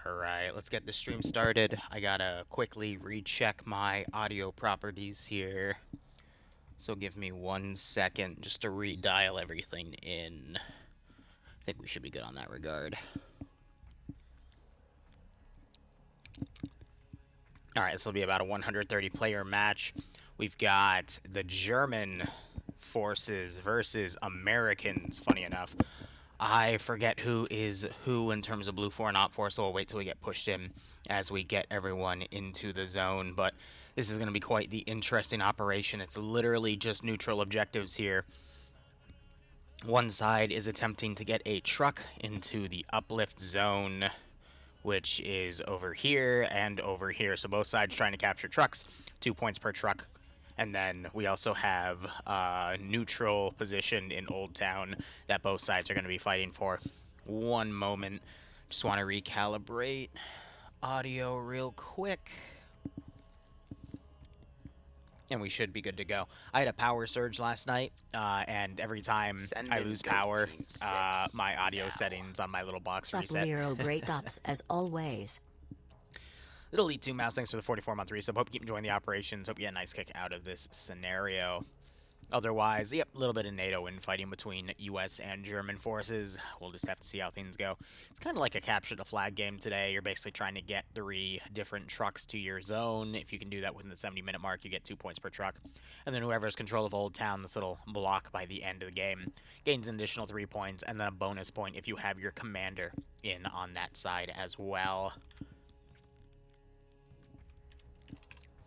Alright, let's get the stream started. I gotta quickly recheck my audio properties here. So give me 1 second just to redial everything in. I think we should be good on that regard. Alright, this will be about a 130 player match. We've got the German forces versus Americans, funny enough. I forget who is who in terms of Blue 4 and OpFor, so we'll wait till we get pushed in as we get everyone into the zone. But this is going to be quite the interesting operation. It's literally just neutral objectives here. One side is attempting to get a truck into the uplift zone, which is over here and over here. So both sides trying to capture trucks, 2 points per truck. And then we also have a neutral position in Old Town that both sides are going to be fighting for. One moment. Just want to recalibrate audio real quick. And we should be good to go. I had a power surge last night, and every time I lose power, my audio settings on my little box reset. Liru, great ops as always. Little Elite 2 Mouse, thanks for the 44-month resub. Hope you keep enjoying the operations. Hope you get a nice kick out of this scenario. Otherwise, yep, a little bit of NATO infighting between U.S. and German forces. We'll just have to see how things go. It's kind of like a capture the flag game today. You're basically trying to get 3 different trucks to your zone. If you can do that within the 70-minute mark, you get 2 points per truck. And then whoever has control of Old Town, this little block by the end of the game, gains an additional 3 points, and then a bonus point if you have your commander in on that side as well.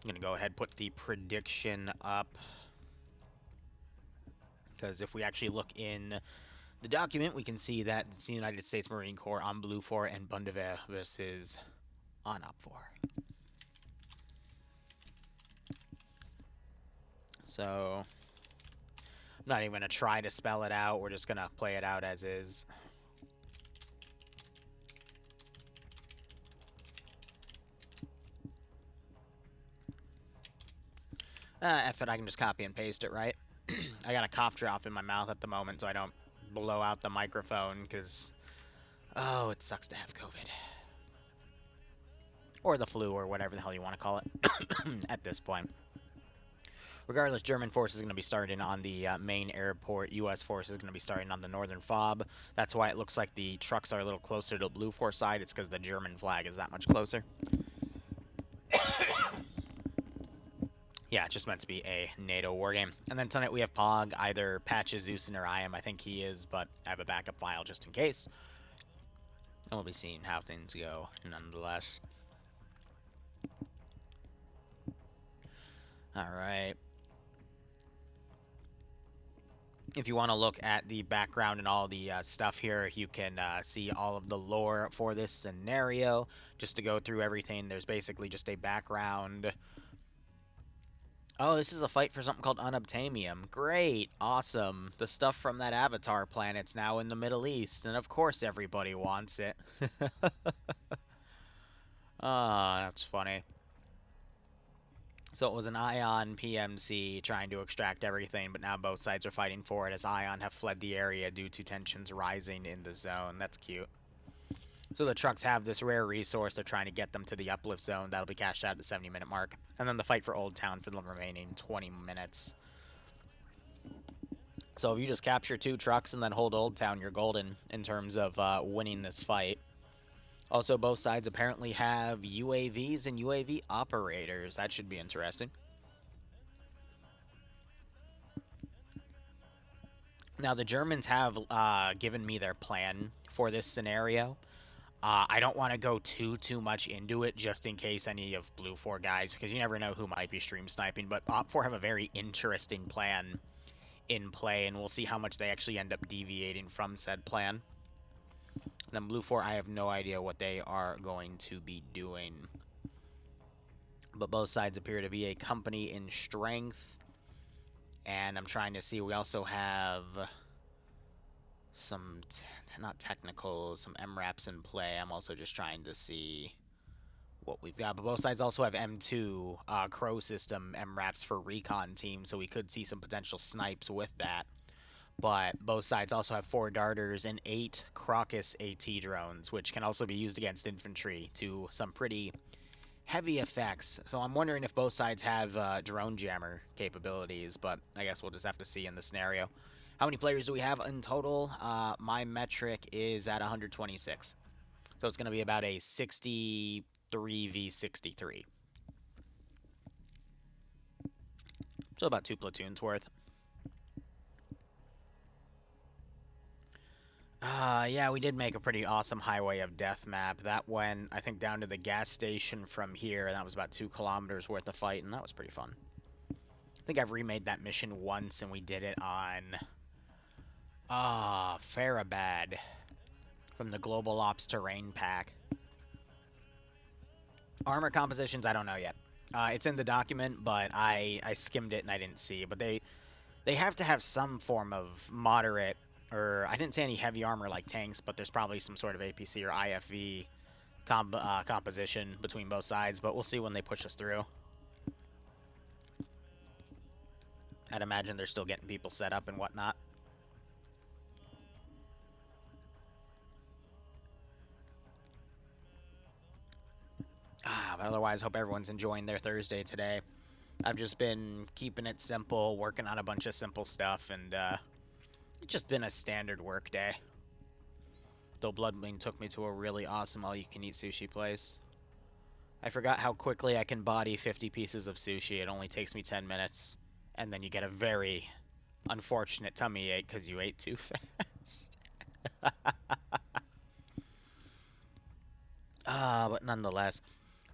I'm going to go ahead and put the prediction up. Because if we actually look in the document, we can see that it's the United States Marine Corps on Blue 4 and Bundeswehr versus on OpFor. So, I'm not even going to try to spell it out. We're just going to play it out as is. F it, I can just copy and paste it, right? I got a cough drop in my mouth at the moment so I don't blow out the microphone because, oh, it sucks to have COVID. Or the flu or whatever the hell you want to call it at this point. Regardless, German forces is going to be starting on the main airport. U.S. forces is going to be starting on the northern fob. That's why it looks like the trucks are a little closer to the Blue 4 side. It's because the German flag is that much closer. Yeah, it's just meant to be a NATO wargame. And then tonight we have Pog, either Patches, Zeus, or I am. I think he is, but I have a backup file just in case. And we'll be seeing how things go, nonetheless. Alright. If you want to look at the background and all the stuff here, you can see all of the lore for this scenario. Just to go through everything, there's basically just a background. Oh, this is a fight for something called unobtainium. Great. Awesome. The stuff from that Avatar planet's now in the Middle East, and of course everybody wants it. Ah, that's funny. So it was an Ion PMC trying to extract everything, but now both sides are fighting for it as Ion have fled the area due to tensions rising in the zone. That's cute. So the trucks have this rare resource. They're trying to get them to the uplift zone. That'll be cashed out at the 70-minute mark. And then the fight for Old Town for the remaining 20 minutes. So if you just capture 2 trucks and then hold Old Town, you're golden in terms of winning this fight. Also, both sides apparently have UAVs and UAV operators. That should be interesting. Now, the Germans have given me their plan for this scenario. I don't want to go too much into it just in case any of Blue 4 guys, because you never know who might be stream sniping, but OpFor have a very interesting plan in play, and we'll see how much they actually end up deviating from said plan. And then Blue 4, I have no idea what they are going to be doing. But both sides appear to be a company in strength. And I'm trying to see, we also have some, not technicals, some MRAPs in play. I'm also just trying to see what we've got. But both sides also have M2 Crow system MRAPs for recon teams, so we could see some potential snipes with that. But both sides also have 4 darters and 8 Crocus AT drones, which can also be used against infantry to some pretty heavy effects. So I'm wondering if both sides have drone jammer capabilities, but I guess we'll just have to see in the scenario. How many players do we have in total? My metric is at 126. So it's going to be about a 63v63. So about 2 platoons worth. Yeah, we did make a pretty awesome Highway of Death map. That went, I think, down to the gas station from here, and that was about 2 kilometers worth of fight, and that was pretty fun. I think I've remade that mission once, and we did it on... Farabad from the Global Ops Terrain Pack. Armor compositions, I don't know yet. It's in the document, but I skimmed it and I didn't see. But they have to have some form of moderate, or I didn't say any heavy armor like tanks, but there's probably some sort of APC or IFV composition between both sides. But we'll see when they push us through. I'd imagine they're still getting people set up and whatnot. But otherwise, hope everyone's enjoying their Thursday today. I've just been keeping it simple, working on a bunch of simple stuff, and it's just been a standard work day. Though Bloodwing took me to a really awesome all-you-can-eat sushi place. I forgot how quickly I can body 50 pieces of sushi. It only takes me 10 minutes, and then you get a very unfortunate tummy ache because you ate too fast. But nonetheless...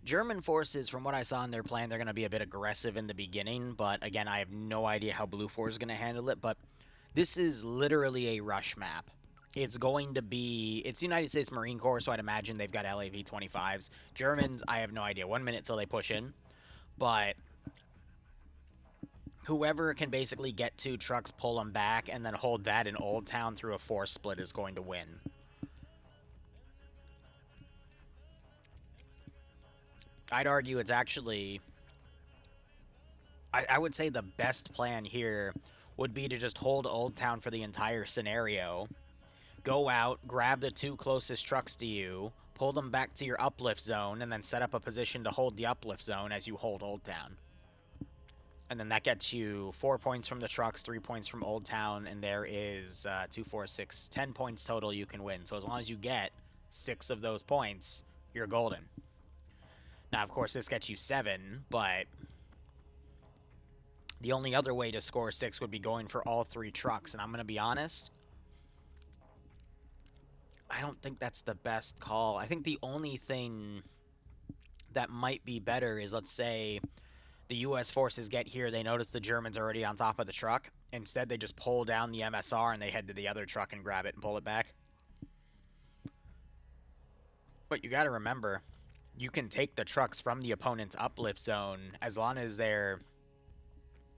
German forces, from what I saw in their plan, they're going to be a bit aggressive in the beginning, but again, I have no idea how Blue 4 is going to handle it, but this is literally a rush map. It's going to be... It's United States Marine Corps, so I'd imagine they've got LAV-25s. Germans, I have no idea. 1 minute till they push in, but whoever can basically get 2 trucks, pull them back, and then hold that in Old Town through a force split is going to win. I'd argue it's actually... I would say the best plan here would be to just hold Old Town for the entire scenario. Go out, grab the 2 closest trucks to you, pull them back to your uplift zone, and then set up a position to hold the uplift zone as you hold Old Town. And then that gets you 4 points from the trucks, 3 points from Old Town, and there is 2, 4, 6, 10 points total you can win. So as long as you get 6 of those points, you're golden. Now, of course, this gets you 7, but the only other way to score 6 would be going for all 3 trucks, and I'm going to be honest, I don't think that's the best call. I think the only thing that might be better is, let's say, the U.S. forces get here, they notice the Germans are already on top of the truck. Instead, they just pull down the MSR and they head to the other truck and grab it and pull it back. But you got to remember... You can take the trucks from the opponent's uplift zone as long as they're...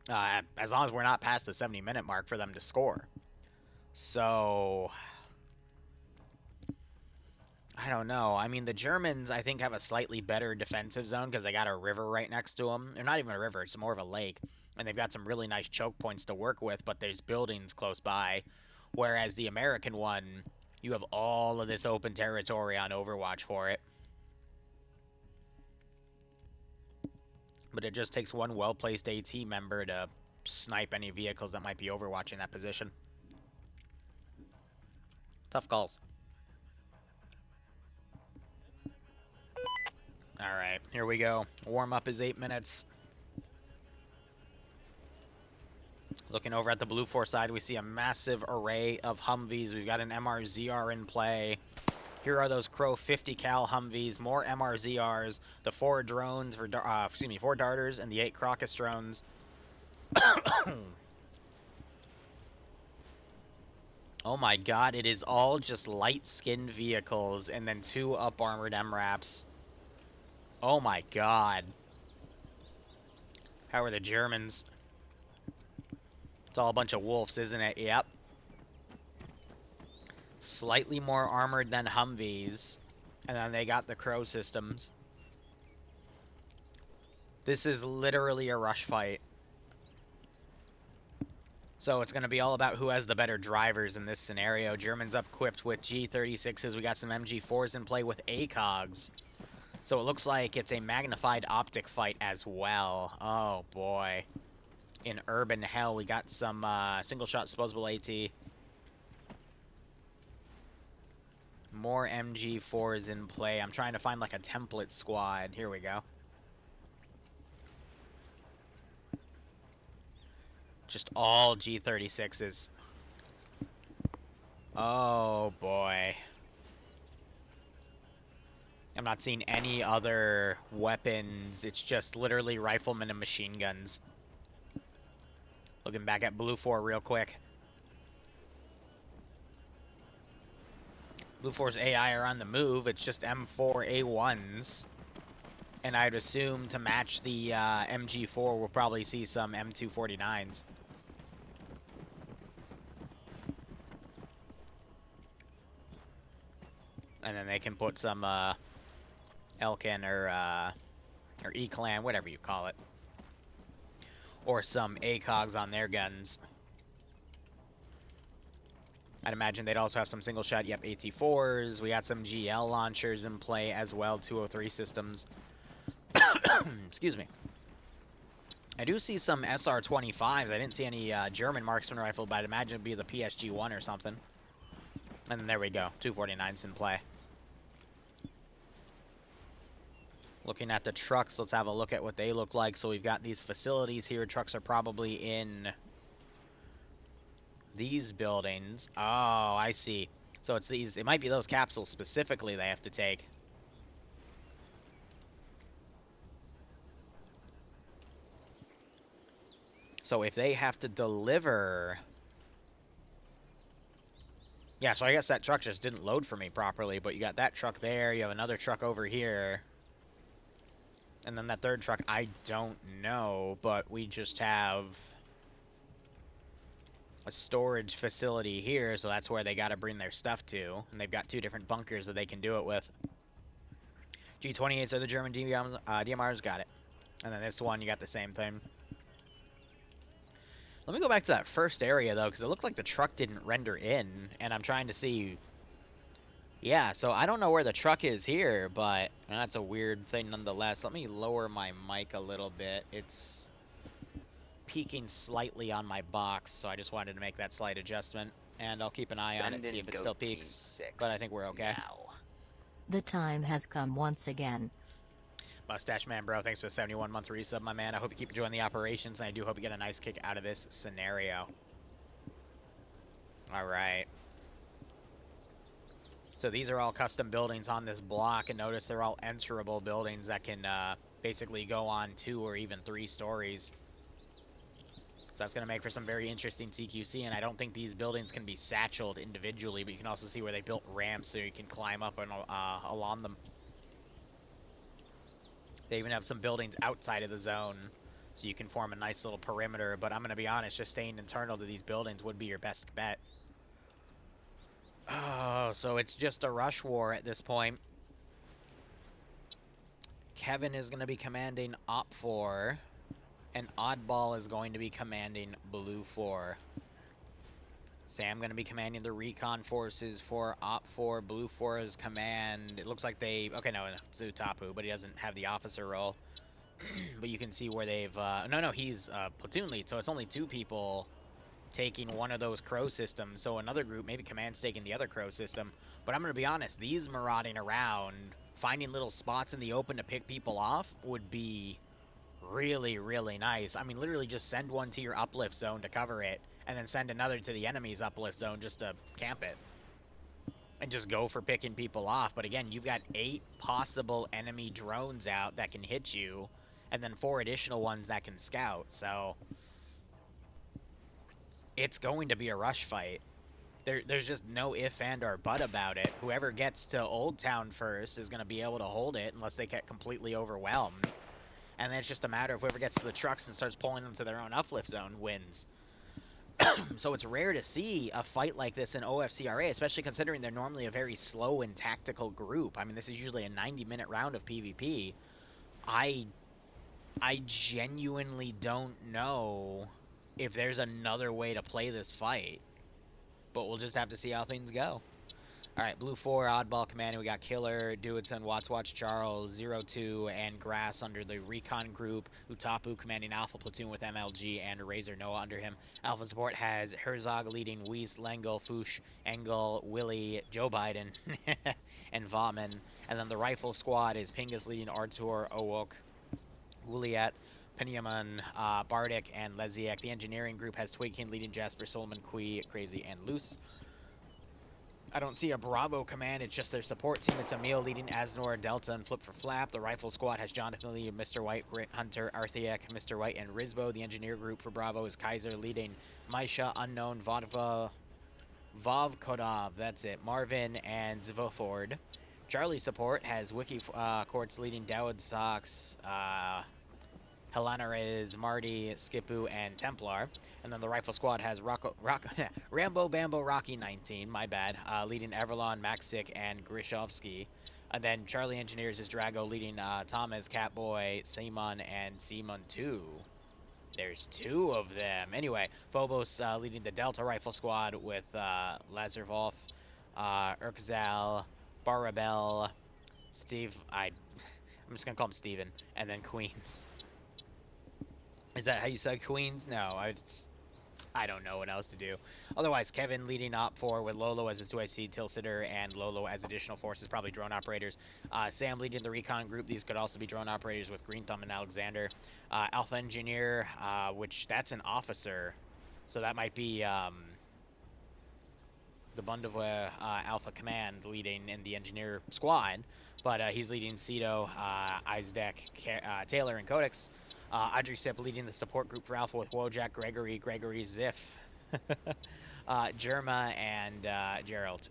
as long as we're not past the 70-minute mark for them to score. So... I don't know. I mean, the Germans, I think, have a slightly better defensive zone because they got a river right next to them. They're not even a river, it's more of a lake. And they've got some really nice choke points to work with, but there's buildings close by. Whereas the American one, you have all of this open territory on Overwatch for it. But it just takes one well-placed AT member to snipe any vehicles that might be overwatching that position. Tough calls. Alright, here we go. Warm-up is 8 minutes. Looking over at the Blue 4 side, we see a massive array of Humvees. We've got an MRZR in play. Here are those Crow 50 cal Humvees, more MRZRs, the 4 drones, for 4 darters, and the 8 Crocus drones. Oh my god, it is all just light-skinned vehicles, and then 2 up-armored MRAPs. Oh my god. How are the Germans? It's all a bunch of wolves, isn't it? Yep. Slightly more armored than Humvees. And then they got the Crow systems. This is literally a rush fight. So it's going to be all about who has the better drivers in this scenario. Germans up equipped with G36s. We got some MG4s in play with ACOGs. So it looks like it's a magnified optic fight as well. Oh, boy. In urban hell, we got some single-shot disposable AT. More MG4s in play. I'm trying to find, like, a template squad. Here we go. Just all G36s. Oh, boy. I'm not seeing any other weapons. It's just literally riflemen and machine guns. Looking back at Blue 4 real quick. Blue 4's AI are on the move. It's just M4A1s. And I'd assume to match the MG4, we'll probably see some M249s. And then they can put some Elkin or E-Clan, whatever you call it. Or some ACOGs on their guns. I'd imagine they'd also have some single-shot, yep, AT4s. We got some GL launchers in play as well, 203 systems. Excuse me. I do see some SR-25s. I didn't see any German marksman rifle, but I'd imagine it'd be the PSG-1 or something. And then there we go, 249s in play. Looking at the trucks, let's have a look at what they look like. So we've got these facilities here. Trucks are probably in these buildings. Oh, I see. So it's these, it might be those capsules specifically they have to take. So if they have to deliver... Yeah, so I guess that truck just didn't load for me properly, but you got that truck there, you have another truck over here. And then that third truck, I don't know, but we just have a storage facility here, so that's where they got to bring their stuff to. And they've got two different bunkers that they can do it with. G28s are the German DMRs, got it. And then this one, you got the same thing. Let me go back to that first area, though, because it looked like the truck didn't render in, and I'm trying to see... Yeah, so I don't know where the truck is here, but that's a weird thing nonetheless. Let me lower my mic a little bit. It's peaking slightly on my box, so I just wanted to make that slight adjustment. And I'll keep an eye on it, see if it still peaks. But I think we're okay. Now. The time has come once again. Mustache Man, bro, thanks for the 71-month resub, my man. I hope you keep enjoying the operations, and I do hope you get a nice kick out of this scenario. All right. So these are all custom buildings on this block, and notice they're all enterable buildings that can basically go on 2 or even 3 stories. So that's going to make for some very interesting CQC, and I don't think these buildings can be satcheled individually, but you can also see where they built ramps so you can climb up and along them. They even have some buildings outside of the zone, so you can form a nice little perimeter, but I'm going to be honest, just staying internal to these buildings would be your best bet. Oh, so it's just a rush war at this point. Kevin is going to be commanding OpFor, and Oddball is going to be commanding Blue 4. Sam going to be commanding the recon forces for OpFor. Blue 4's command. It looks like they... Okay, no, Zutapu, but he doesn't have the officer role. But you can see where they've... No, he's platoon lead, so it's only 2 people taking one of those crow systems. So another group, maybe command's taking the other crow system. But I'm going to be honest, these marauding around, finding little spots in the open to pick people off would be really, really nice. I mean, literally just send one to your uplift zone to cover it, and then send another to the enemy's uplift zone just to camp it. And just go for picking people off. But again, you've got 8 possible enemy drones out that can hit you, and then 4 additional ones that can scout, so... It's going to be a rush fight. There's just no if, and, or but about it. Whoever gets to Old Town first is going to be able to hold it unless they get completely overwhelmed. And then it's just a matter of whoever gets to the trucks and starts pulling them to their own uplift zone wins. So it's rare to see a fight like this in OFCRA, especially considering they're normally a very slow and tactical group. I mean, this is usually a 90-minute round of PvP. I genuinely don't know if there's another way to play this fight. But we'll just have to see how things go. All right, Blue 4, Oddball commanding. We got Killer, Duitson, Watch, Charles, 02, and Grass under the Recon group. Utapu commanding Alpha Platoon with MLG and Razor Noah under him. Alpha support has Herzog leading Weiss, Lengel, Foosh, Engel, Willie, Joe Biden, and Vaughman. And then the Rifle squad is Pingus leading Artur, Owok, Wuliat, Penyaman, Bardic, and Leziak. The engineering group has Twigkin leading Jasper, Solomon, Kui, Crazy, and Loose. I don't see a Bravo command. It's just their support team. It's Emil leading Asnor, Delta, and Flip for Flap. The Rifle squad has Jonathan Lee, Mr. White, Grit Hunter, Arthiak, Mr. White, and Rizbo. The engineer group for Bravo is Kaiser leading Maisha, Unknown, Vodva, Vov Kodov, that's it, Marvin, and Zvoford. Charlie support has Wiki Quartz leading Dowd Sox, Helena is Marty, Skipu, and Templar. And then the Rifle Squad has Rambo Bambo Rocky 19, my bad, leading Everlon, Maxic, and Grishovsky. And then Charlie Engineers is Drago leading Thomas, Catboy, Simon, and Simon 2. There's 2 of them. Anyway, Phobos leading the Delta Rifle Squad with Lazarvov, Urkzal, Barabel, Steve, I'm just going to call him Steven, and then Queens. Is that how you said Queens? No, I don't know what else to do. Otherwise, Kevin leading OpFor with Lolo as his 2IC, Tilsiter, and Lolo as additional forces, probably drone operators. Sam leading the Recon group. These could also be drone operators with Green Thumb and Alexander. Alpha Engineer, which that's an officer, so that might be the Bundova Alpha Command leading in the Engineer squad. But he's leading Cito, Isdek, Taylor, and Codex. Audrey Sip leading the support group for Alpha with Wojak, Gregory, Ziff, Jerma, and Gerald.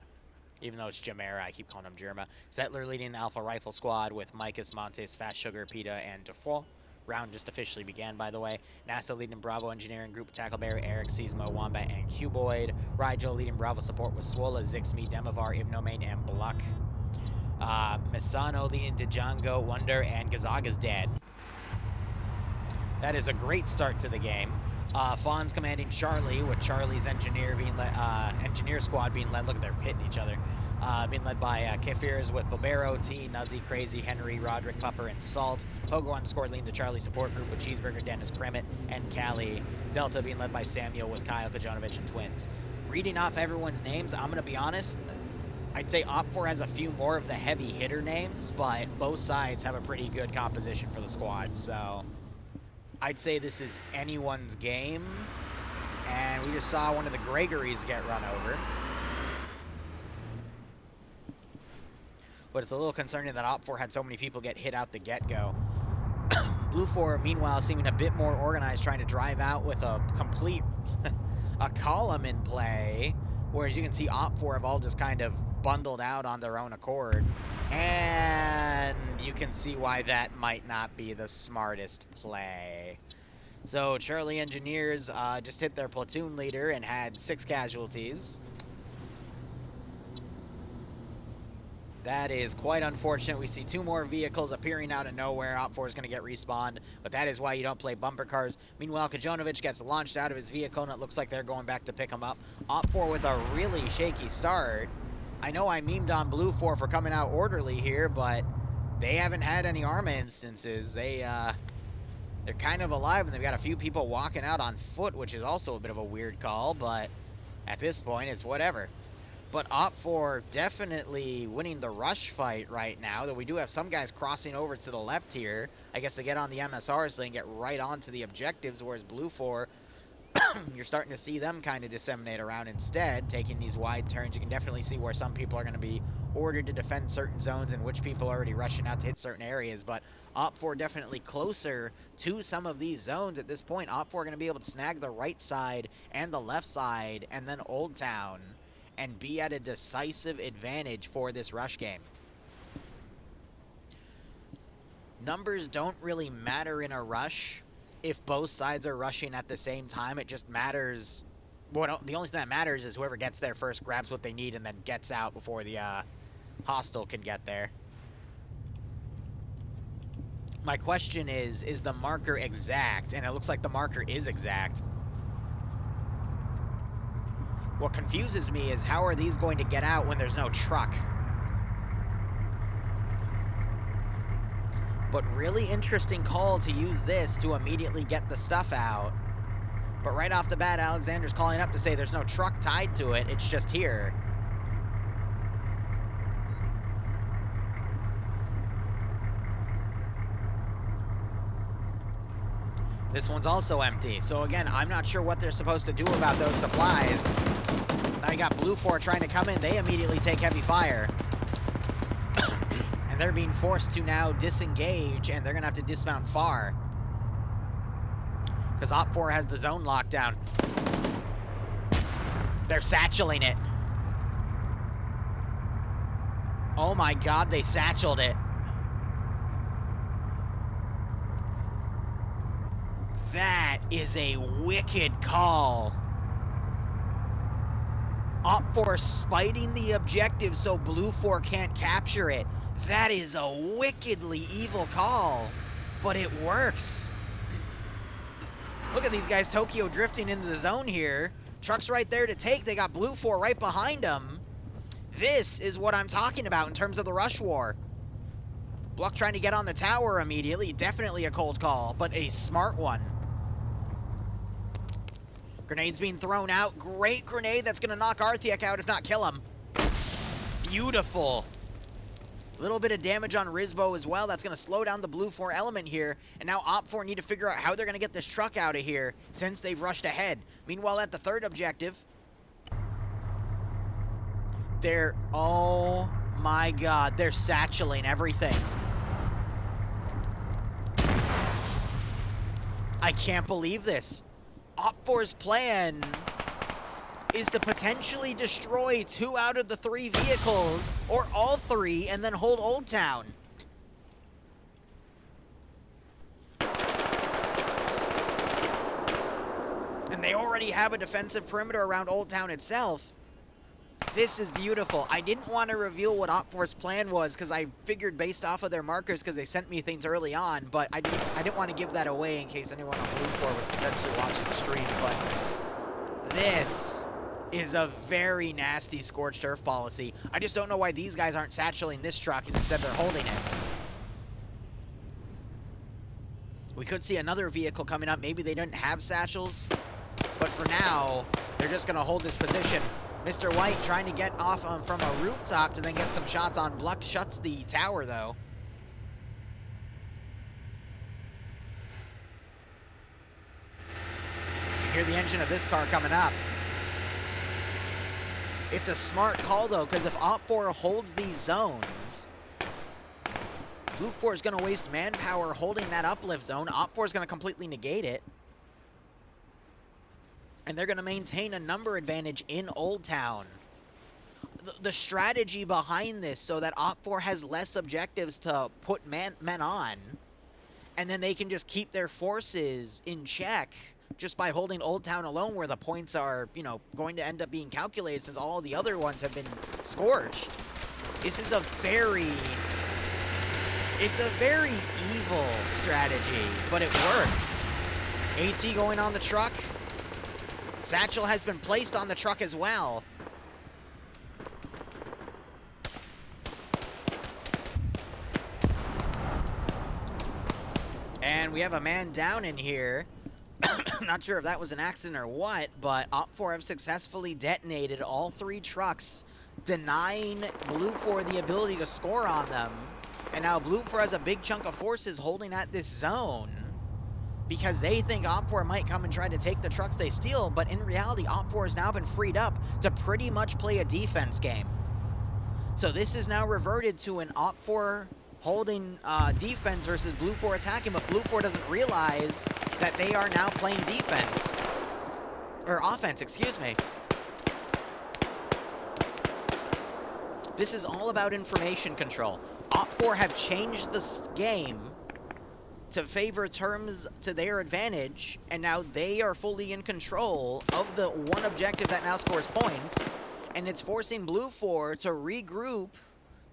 Even though it's Jamera, I keep calling him Jerma. Settler leading the Alpha Rifle Squad with Micus, Montes, Fast Sugar, Pita, and Defoe. Round just officially began, by the way. NASA leading Bravo Engineering Group, Tackleberry, Eric, Seismo, Wombat, and Cuboid. Rigel leading Bravo support with Swola, Zixme, Demovar, Ibnomane, and Bluck. Misano leading Django, Wonder, and Gazaga's dead. That is a great start to the game. Fawn's commanding Charlie, with Charlie's engineer squad being led. Look at they're pitting each other. Being led by Kefirs with Bobero, T, Nuzzy, Crazy, Henry, Roderick, Pupper, and Salt. Pogo underscore leading the Charlie support group with Cheeseburger, Dennis, Kremet, and Callie. Delta being led by Samuel with Kyle Kajonovich and Twins. Reading off everyone's names, I'm going to be honest. I'd say OpFor has a few more of the heavy hitter names, but both sides have a pretty good composition for the squad, so I'd say this is anyone's game, and we just saw one of the Gregorys get run over. But it's a little concerning that OpFor had so many people get hit out the get-go. Blue 4, meanwhile, seeming a bit more organized, trying to drive out with a complete a column in play, whereas you can see OpFor have all just kind of bundled out on their own accord. And you can see why that might not be the smartest play. So Charlie Engineers just hit their platoon leader and had 6 casualties. That is quite unfortunate. We see 2 more vehicles appearing out of nowhere. OpFor is going to get respawned, but that is why you don't play bumper cars. Meanwhile, Kajonovich gets launched out of his vehicle, and it looks like they're going back to pick him up. OpFor with a really shaky start. I know I memed on Blue 4 for coming out orderly here, but they haven't had any Arma instances. They're kind of alive, and they've got a few people walking out on foot, which is also a bit of a weird call, but at this point, it's whatever. But OpFor definitely winning the rush fight right now, though we do have some guys crossing over to the left here. I guess they get on the MSRs, so they can get right onto the objectives, whereas Blue 4, you're starting to see them kind of disseminate around instead, taking these wide turns. You can definitely see where some people are going to be ordered to defend certain zones and which people are already rushing out to hit certain areas, but OpFor definitely closer to some of these zones at this point. OpFor going to be able to snag the right side and the left side and then Old Town and be at a decisive advantage for this rush game. Numbers don't really matter in a rush if both sides are rushing at the same time. It just matters, well, the only thing that matters is whoever gets there first grabs what they need and then gets out before the hostile can get there. My question is the marker exact? And it looks like the marker is exact. What confuses me is how are these going to get out when there's no truck? But really interesting call to use this to immediately get the stuff out. But right off the bat, Alexander's calling up to say there's no truck tied to it, it's just here. This one's also empty. So again, I'm not sure what they're supposed to do about those supplies. Now you got Blue4 trying to come in. They immediately take heavy fire. And they're being forced to now disengage, and they're going to have to dismount far. Because OpFor has the zone locked down. They're satcheling it. Oh my god, they satcheled it. That is a wicked call. OpFor spiting the objective so Blue4 can't capture it. That is a wickedly evil call, but it works. Look at these guys Tokyo drifting into the zone here. Truck's right there to take. They got Blue4 right behind them. This is what I'm talking about in terms of the rush war. Bluck trying to get on the tower immediately. Definitely a cold call, but a smart one. Grenade's being thrown out. Great grenade that's going to knock Arthiak out, if not kill him. Beautiful. A little bit of damage on Rizbo as well. That's going to slow down the Blue4 element here. And now OpFor need to figure out how they're going to get this truck out of here since they've rushed ahead. Meanwhile, at the third objective, they're... Oh my god. They're satcheling everything. I can't believe this. OpFor's plan is to potentially destroy 2 out of the 3 vehicles, or all 3, and then hold Old Town. And they already have a defensive perimeter around Old Town itself. This is beautiful. I didn't want to reveal what OpFor's plan was, because I figured based off of their markers, because they sent me things early on, but I didn't want to give that away in case anyone on Blue4 was potentially watching the stream, but this is a very nasty Scorched Earth policy. I just don't know why these guys aren't satcheling this truck and instead they're holding it. We could see another vehicle coming up. Maybe they didn't have satchels, but for now, they're just going to hold this position. Mr. White trying to get off from a rooftop to then get some shots on. Bluck shuts the tower, though. You hear the engine of this car coming up. It's a smart call, though, because if OpFor holds these zones, Blue4 is going to waste manpower holding that uplift zone. OpFor is going to completely negate it. And they're going to maintain a number advantage in Old Town. The strategy behind this so that OpFor has less objectives to put men on, and then they can just keep their forces in check just by holding Old Town alone, where the points are, you know, going to end up being calculated since all the other ones have been scorched. This is a very... It's a very evil strategy, but it works. AT going on the truck. Satchel has been placed on the truck as well. And we have a man down in here. Not sure if that was an accident or what, but OpFor have successfully detonated all 3 trucks, denying Blue4 the ability to score on them. And now Blue4 has a big chunk of forces holding at this zone, because they think OpFor might come and try to take the trucks they steal, but in reality, OpFor has now been freed up to pretty much play a defense game. So this is now reverted to an OpFor holding defense versus Blue4 attacking, but Blue4 doesn't realize that they are now playing defense. Or offense, excuse me. This is all about information control. OpFor have changed the game to favor terms to their advantage, and now they are fully in control of the one objective that now scores points, and it's forcing Blue4 to regroup,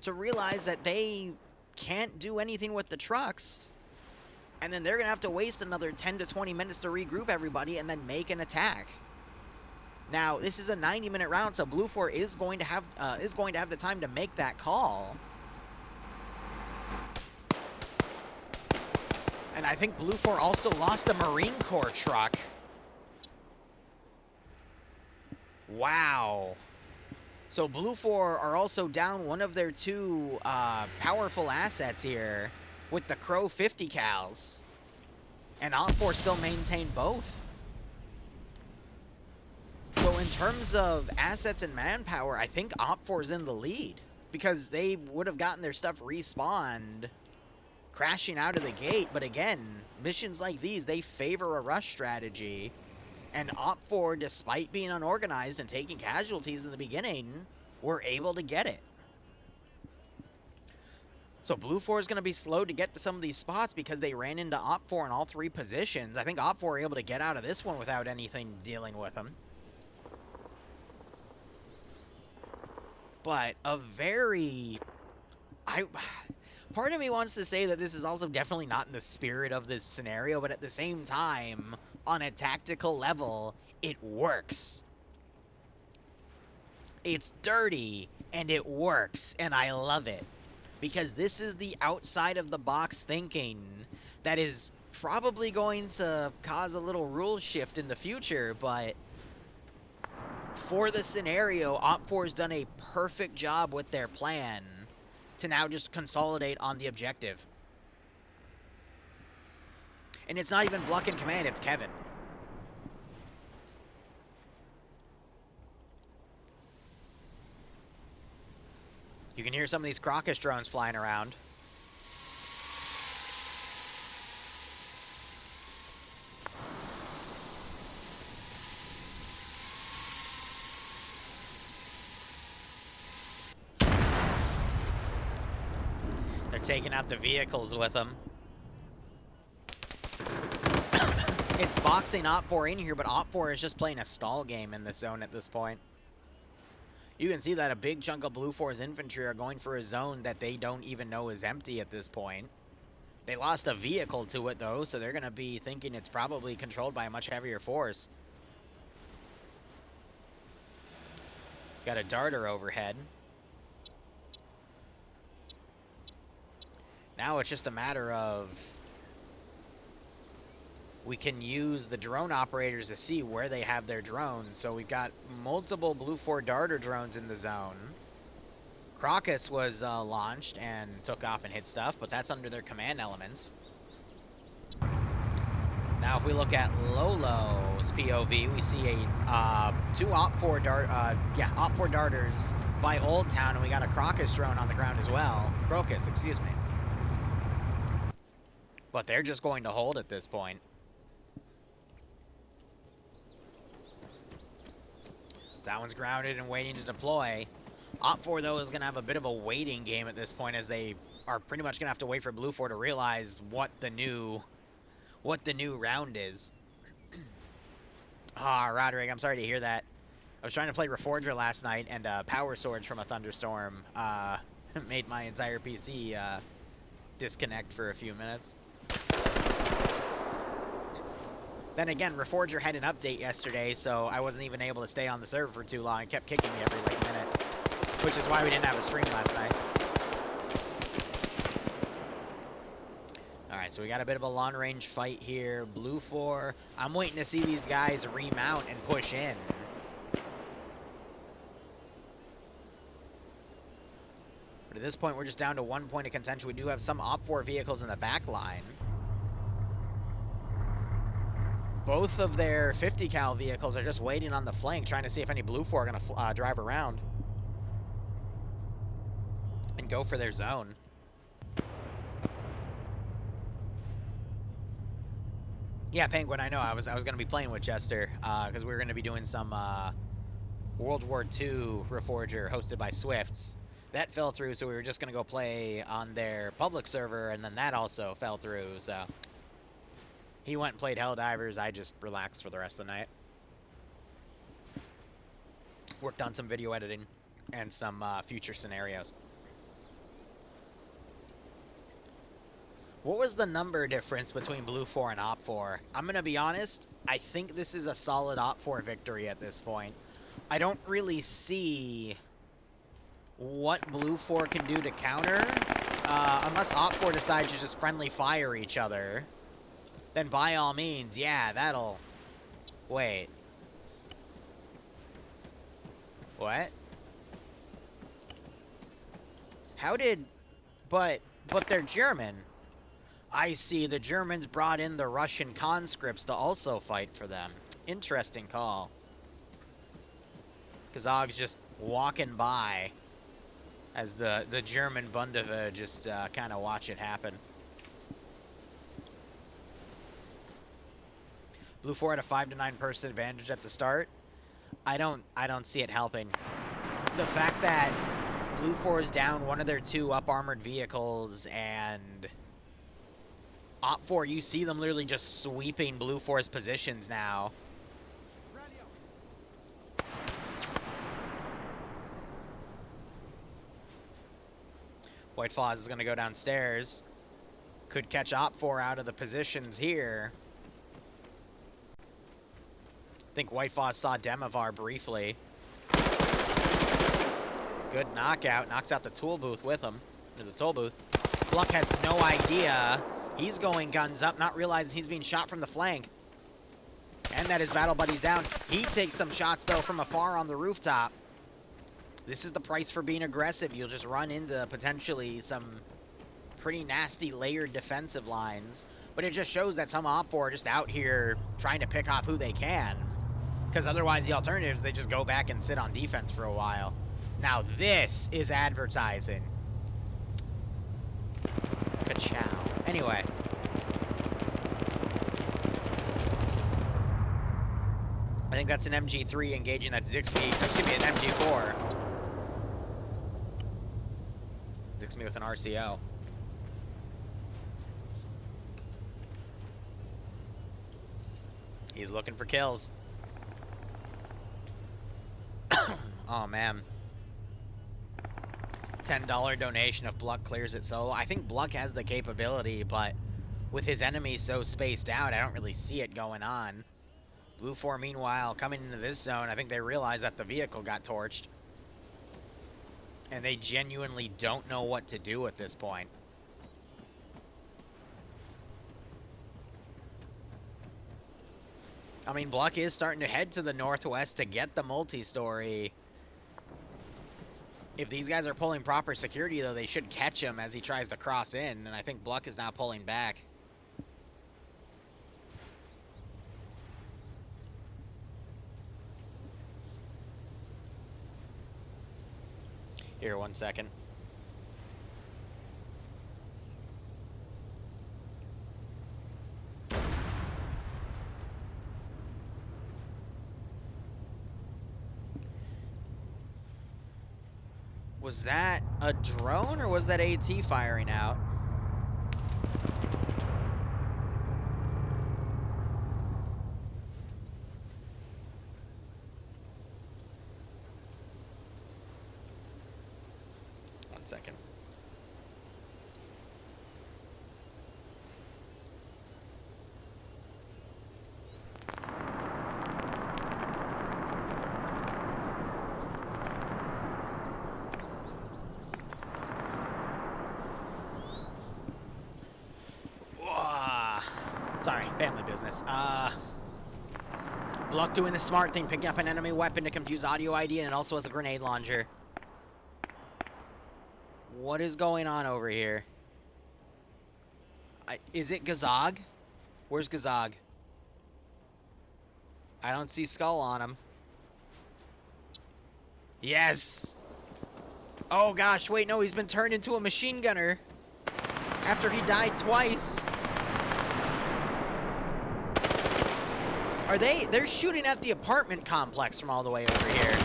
to realize that they can't do anything with the trucks, and then they're going to have to waste another 10 to 20 minutes to regroup everybody and then make an attack. Now, this is a 90-minute round, so Blue 4 is going to have the time to make that call. And I think Blue 4 also lost a Marine Corps truck. Wow. So Blue 4 are also down one of their two powerful assets here with the Crow 50 cals. And OpFor still maintain both. So in terms of assets and manpower, I think OpFor's in the lead. Because they would have gotten their stuff respawned crashing out of the gate. But again, missions like these, they favor a rush strategy. And OpFor, despite being unorganized and taking casualties in the beginning, were able to get it. So Blue 4 is going to be slow to get to some of these spots because they ran into OpFor in all three positions. I think OpFor were able to get out of this one without anything dealing with them. But a very... Part of me wants to say that this is also definitely not in the spirit of this scenario, but at the same time, on a tactical level, it works. It's dirty, and it works, and I love it. Because this is the outside-of-the-box thinking that is probably going to cause a little rule shift in the future, but for the scenario, OpFor's done a perfect job with their plan to now just consolidate on the objective. And it's not even Bluck in command, it's Kevin. You can hear some of these Crocus drones flying around. They're taking out the vehicles with them. It's boxing OpFor in here, but OpFor is just playing a stall game in this zone at this point. You can see that a big chunk of Blue 4's infantry are going for a zone that they don't even know is empty at this point. They lost a vehicle to it, though, so they're going to be thinking it's probably controlled by a much heavier force. Got a darter overhead. Now it's just a matter of... we can use the drone operators to see where they have their drones. So we've got multiple Blue 4 darter drones in the zone. Crocus was launched and took off and hit stuff, but that's under their command elements. Now if we look at Lolo's POV, we see a two OpFor darters by Old Town, and we got a Crocus drone on the ground as well. Crocus, excuse me. But they're just going to hold at this point. That one's grounded and waiting to deploy. OpFor, though, is going to have a bit of a waiting game at this point, as they are pretty much going to have to wait for Blue 4 to realize what the new round is. Ah, Roderick, I'm sorry to hear that. I was trying to play Reforger last night, and Power Swords from a thunderstorm made my entire PC disconnect for a few minutes. Then again, Reforger had an update yesterday, so I wasn't even able to stay on the server for too long. It kept kicking me every minute, which is why we didn't have a stream last night. Alright, so we got a bit of a long-range fight here. Blue 4. I'm waiting to see these guys remount and push in. But at this point, we're just down to 1 point of contention. We do have some OpFor vehicles in the back line. Both of their 50 cal vehicles are just waiting on the flank, trying to see if any Blue 4 are going to drive around and go for their zone. Yeah, Penguin, I know. I was going to be playing with Jester because we were going to be doing some World War II Reforger hosted by Swifts. That fell through, so we were just going to go play on their public server, and then that also fell through, so... He went and played Helldivers. I just relaxed for the rest of the night. Worked on some video editing and some future scenarios. What was the number difference between Blue 4 and OpFor? I'm going to be honest, I think this is a solid OpFor victory at this point. I don't really see what Blue 4 can do to counter, unless OpFor decides to just friendly fire each other. Then by all means, yeah, that'll... Wait. What? How did... But they're German. I see, the Germans brought in the Russian conscripts to also fight for them. Interesting call. Kazog's just walking by as the German Bundeswehr just kind of watch it happen. Blue 4 had a 5 to 9 person advantage at the start. I don't see it helping. The fact that Blue 4 is down one of their 2 up-armored vehicles, and OpFor, you see them literally just sweeping Blue 4's positions now. White Foz is going to go downstairs. Could catch OpFor out of the positions here. I think White Foz saw Demovar briefly. Good knockout. Knocks out the tool booth with him. Or the toll booth. Bluck has no idea. He's going guns up, not realizing he's being shot from the flank. And that his battle buddy's down. He takes some shots, though, from afar on the rooftop. This is the price for being aggressive. You'll just run into potentially some pretty nasty layered defensive lines. But it just shows that some OpFor are just out here trying to pick off who they can. Because otherwise the alternative is they just go back and sit on defense for a while. Now this is advertising. Ka-chow. Anyway. I think that's an MG3 engaging that Zixby. Excuse me, an MG4. Zixby with an RCO. He's looking for kills. Oh, man. $10 donation if Bluck clears it solo. I think Bluck has the capability, but with his enemies so spaced out, I don't really see it going on. Blue 4, meanwhile, coming into this zone, I think they realize that the vehicle got torched. And they genuinely don't know what to do at this point. I mean, Bluck is starting to head to the northwest to get the multi-story. If these guys are pulling proper security, though, they should catch him as he tries to cross in. And I think Bluck is now pulling back. Here, 1 second. Was that a drone or was that AT firing out? One second. Sorry, family business. Bluck doing the smart thing, picking up an enemy weapon to confuse audio ID, and it also has a grenade launcher. What is going on over here? Is it Gazog? Where's Gazog? I don't see Skull on him. Yes! Oh gosh, wait, no, he's been turned into a machine gunner after he died twice. Are they're shooting at the apartment complex from all the way over here.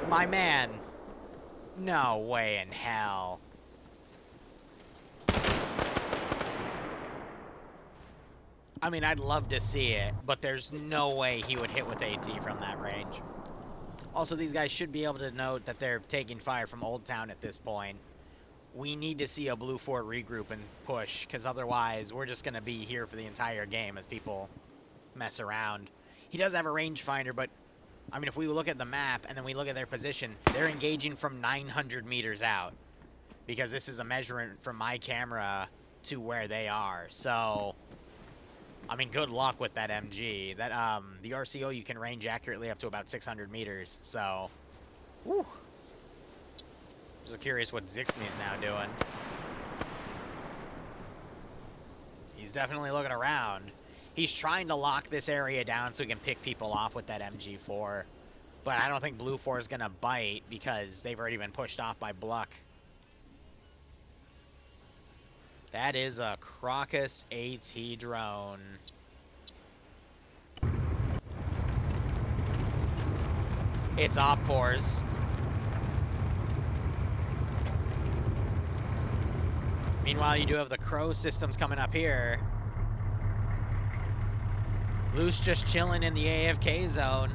My man. No way in hell. I mean, I'd love to see it, but there's no way he would hit with AT from that range. Also, these guys should be able to note that they're taking fire from Old Town at this point. we need to see a Blue 4 regroup and push, because otherwise we're just going to be here for the entire game as people mess around. He does have a rangefinder, but, I mean, if we look at the map and then we look at their position, they're engaging from 900 meters out, because this is a measurement from my camera to where they are. So, I mean, good luck with that MG. That the RCO, you can range accurately up to about 600 meters, so, whew. Just curious what Zixmi is now doing. He's definitely looking around. He's trying to lock this area down so he can pick people off with that MG4. But I don't think Blue 4 is going to bite because they've already been pushed off by Bluck. That is a Crocus AT drone. It's OpFor's. Meanwhile, you do have the Crow systems coming up here. Loose just chilling in the AFK zone.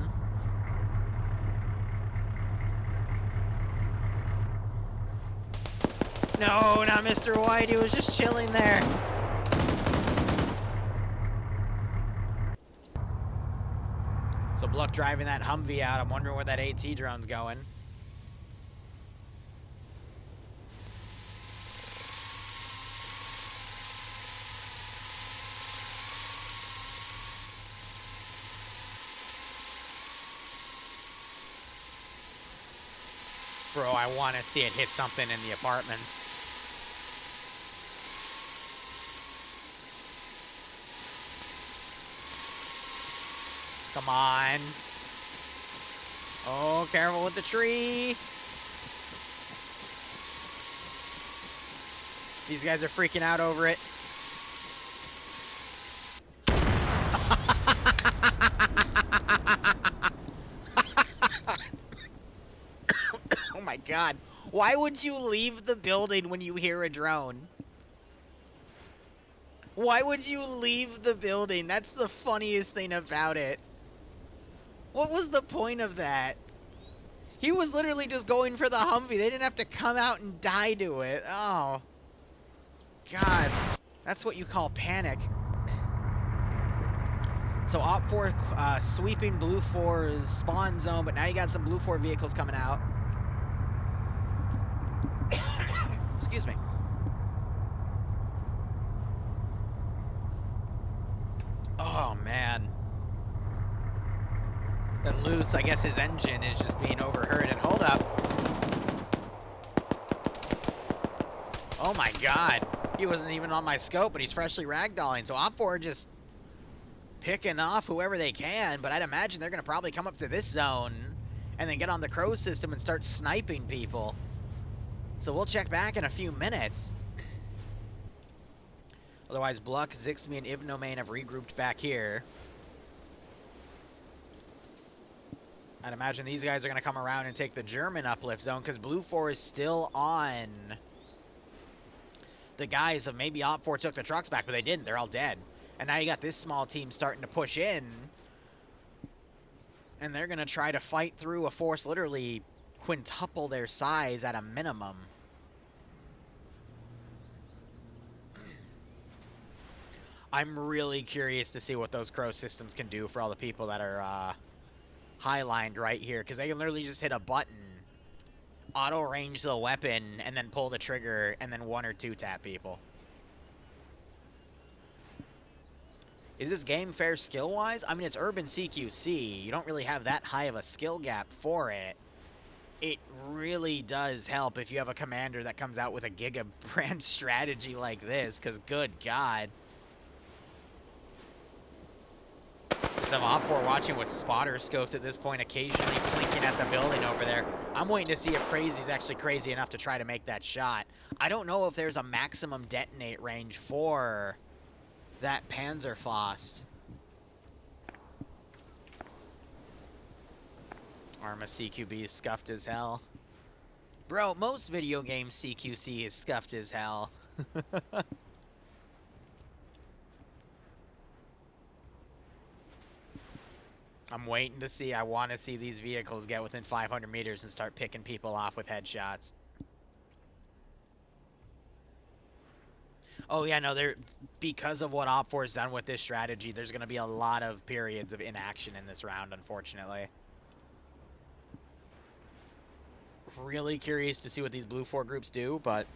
No, not Mr. White. He was just chilling there. So Bluck driving that Humvee out. I'm wondering where that AT drone's going. Bro, I want to see it hit something in the apartments. Come on. Oh, careful with the tree. These guys are freaking out over it. Oh my god. Why would you leave the building when you hear a drone? Why would you leave the building? That's the funniest thing about it. What was the point of that? He was literally just going for the Humvee. They didn't have to come out and die to it. Oh. God. That's what you call panic. So OpFor sweeping Blue 4's spawn zone, but now you got some Blue 4 vehicles coming out. Excuse me. Oh, man. Then Loose, I guess his engine is just being overheard. And hold up. Oh my god. He wasn't even on my scope, but he's freshly ragdolling. So OpFor just picking off whoever they can, but I'd imagine they're going to probably come up to this zone and then get on the Crow system and start sniping people. So we'll check back in a few minutes. Otherwise, Bluck, Zixmi, and Ivnomain have regrouped back here. I'd imagine these guys are going to come around and take the German uplift zone because Blue 4 is still on the guys of maybe OpFor took the trucks back, but they didn't. They're all dead. And now you got this small team starting to push in. And they're going to try to fight through a force literally quintuple their size at a minimum. I'm really curious to see what those Crow systems can do for all the people that are highlined right here, because they can literally just hit a button, auto range the weapon, and then pull the trigger, and then 1 or 2 tap people. Is this game fair skill-wise? I mean, it's urban CQC. You don't really have that high of a skill gap for it. It really does help if you have a commander that comes out with a Giga brand strategy like this, because good God. Just have OpFor watching with spotter scopes at this point, occasionally blinking at the building over there. I'm waiting to see if Crazy's actually crazy enough to try to make that shot. I don't know if there's a maximum detonate range for that Panzerfaust. Arma CQB is scuffed as hell. Bro, most video game CQC is scuffed as hell. I'm waiting to see. I want to see these vehicles get within 500 meters and start picking people off with headshots. Oh yeah, no, because of what OpFor has done with this strategy, there's going to be a lot of periods of inaction in this round, unfortunately. Really curious to see what these blue 4 groups do, but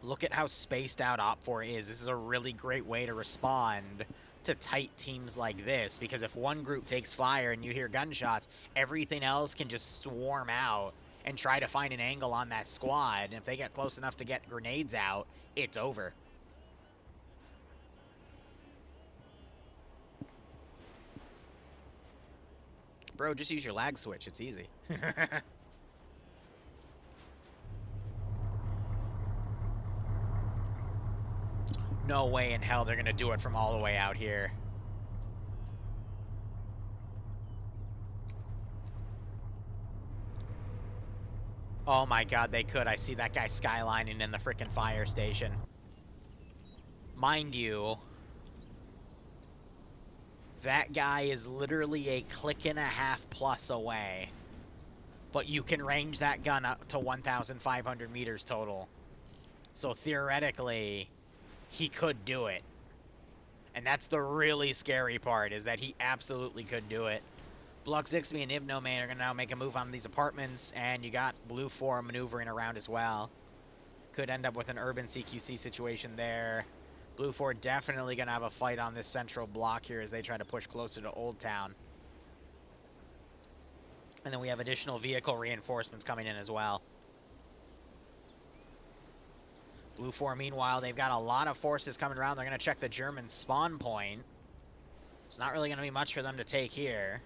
look at how spaced out OpFor is. This is a really great way to respond to tight teams like this, because if one group takes fire and you hear gunshots, everything else can just swarm out and try to find an angle on that squad, and if they get close enough to get grenades out, it's over. Bro, just use your lag switch. It's easy. No way in hell they're going to do it from all the way out here. Oh my god, they could. I see that guy skylining in the frickin' fire station. Mind you, that guy is literally a click and a half plus away. But you can range that gun up to 1,500 meters total. So theoretically, he could do it. And that's the really scary part, is that he absolutely could do it. Blux6me and Ibnoman are going to now make a move on these apartments, and you got Blue 4 maneuvering around as well. Could end up with an urban CQC situation there. Blue 4 definitely going to have a fight on this central block here as they try to push closer to Old Town. And then we have additional vehicle reinforcements coming in as well. Blue 4, meanwhile, they've got a lot of forces coming around. They're going to check the German spawn point. It's not really going to be much for them to take here.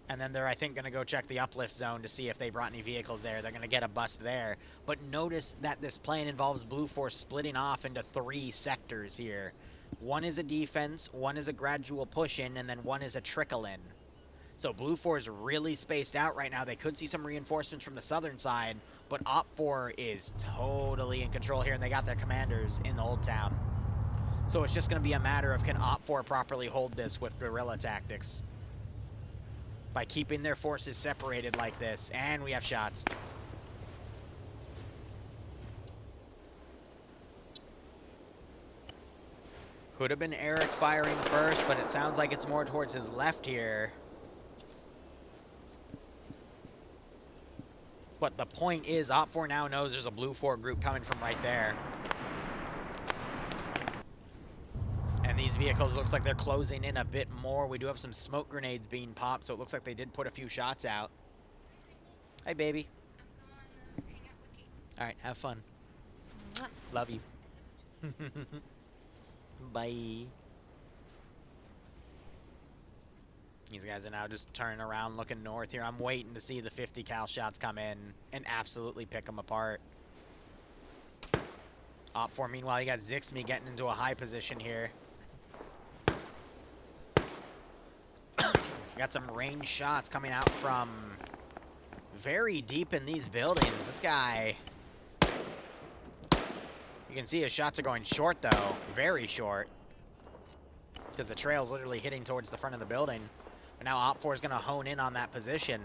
And then they're, I think, going to go check the uplift zone to see if they brought any vehicles there. They're going to get a bust there. But notice that this plan involves Blue 4 splitting off into 3 sectors here. One is a defense, one is a gradual push-in, and then one is a trickle-in. So Blue 4 is really spaced out right now. They could see some reinforcements from the southern side, but OpFor is totally in control here, and they got their commanders in the Old Town. So it's just going to be a matter of, can OpFor properly hold this with guerrilla tactics by keeping their forces separated like this. And we have shots. Could have been Eric firing first, but it sounds like it's more towards his left here. But the point is, OpFor now knows there's a Blue 4 group coming from right there. And these vehicles looks like they're closing in a bit more. We do have some smoke grenades being popped, so it looks like they did put a few shots out. Hey, baby. All right, have fun. Love you. Bye. These guys are now just turning around, looking north here. I'm waiting to see the 50 cal shots come in and absolutely pick them apart. OpFor, meanwhile, you got Zixme getting into a high position here. Got some range shots coming out from very deep in these buildings. This guy, you can see his shots are going short, though. Very short. Because the trail's literally hitting towards the front of the building. But now OpFor is going to hone in on that position.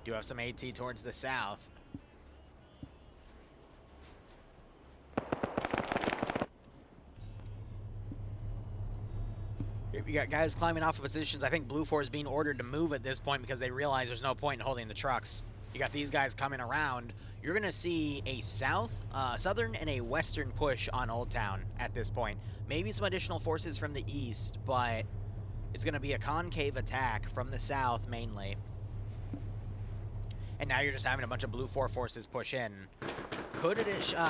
Do have some AT towards the south. You got guys climbing off of positions. I think Blue 4 is being ordered to move at this point because they realize there's no point in holding the trucks. You got these guys coming around. You're going to see a southern and a western push on Old Town at this point. Maybe some additional forces from the east, but it's going to be a concave attack from the south mainly. And now you're just having a bunch of Blue 4 forces push in. Could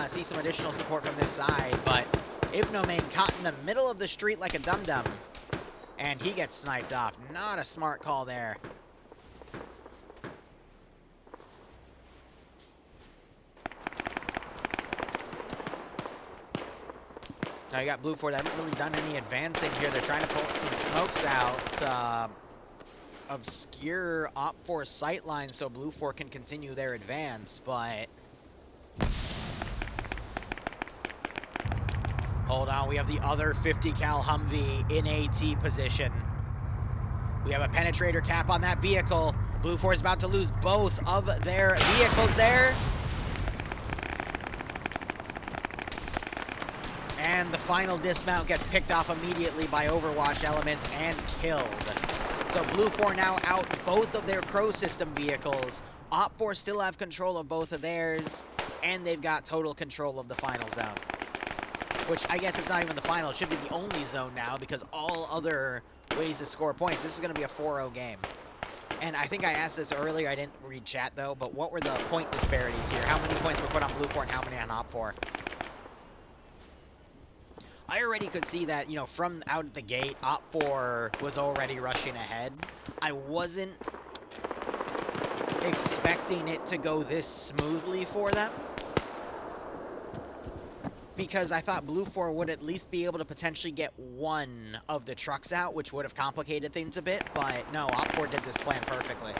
see some additional support from this side, but Ibnoman caught in the middle of the street like a dum-dum. And he gets sniped off. Not a smart call there. Now you got Blue 4 that haven't really done any advancing here. They're trying to pull some smokes out to obscure OpFor sight lines so Blue 4 can continue their advance, but hold on, we have the other 50 cal Humvee in AT position. We have a penetrator cap on that vehicle. Blue 4 is about to lose both of their vehicles there. And the final dismount gets picked off immediately by Overwatch elements and killed. So Blue 4 now out both of their Crow system vehicles. OpFor still have control of both of theirs, and they've got total control of the final zone. Which I guess it's not even the final. It should be the only zone now because all other ways to score points. This is going to be a 4-0 game. And I think I asked this earlier. I didn't read chat, though. But what were the point disparities here? How many points were put on Blue 4 and how many on OpFor? I already could see that, you know, from out the gate, OpFor was already rushing ahead. I wasn't expecting it to go this smoothly for them, because I thought Blue 4 would at least be able to potentially get one of the trucks out, which would have complicated things a bit, but no, OpFor did this plan perfectly.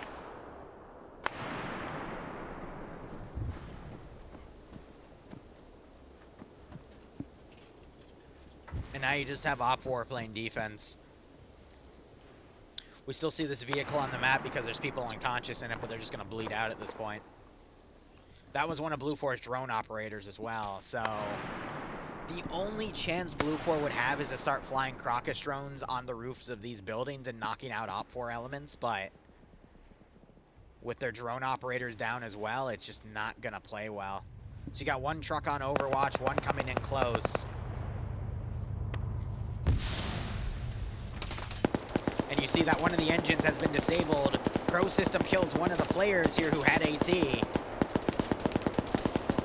And now you just have OpFor playing defense. We still see this vehicle on the map because there's people unconscious in it, but they're just going to bleed out at this point. That was one of Blue 4's drone operators as well, so the only chance Blue 4 would have is to start flying Crocus drones on the roofs of these buildings and knocking out OpFor elements, but with their drone operators down as well, it's just not going to play well. So you got one truck on Overwatch, one coming in close. And you see that one of the engines has been disabled. Crow system kills one of the players here who had AT.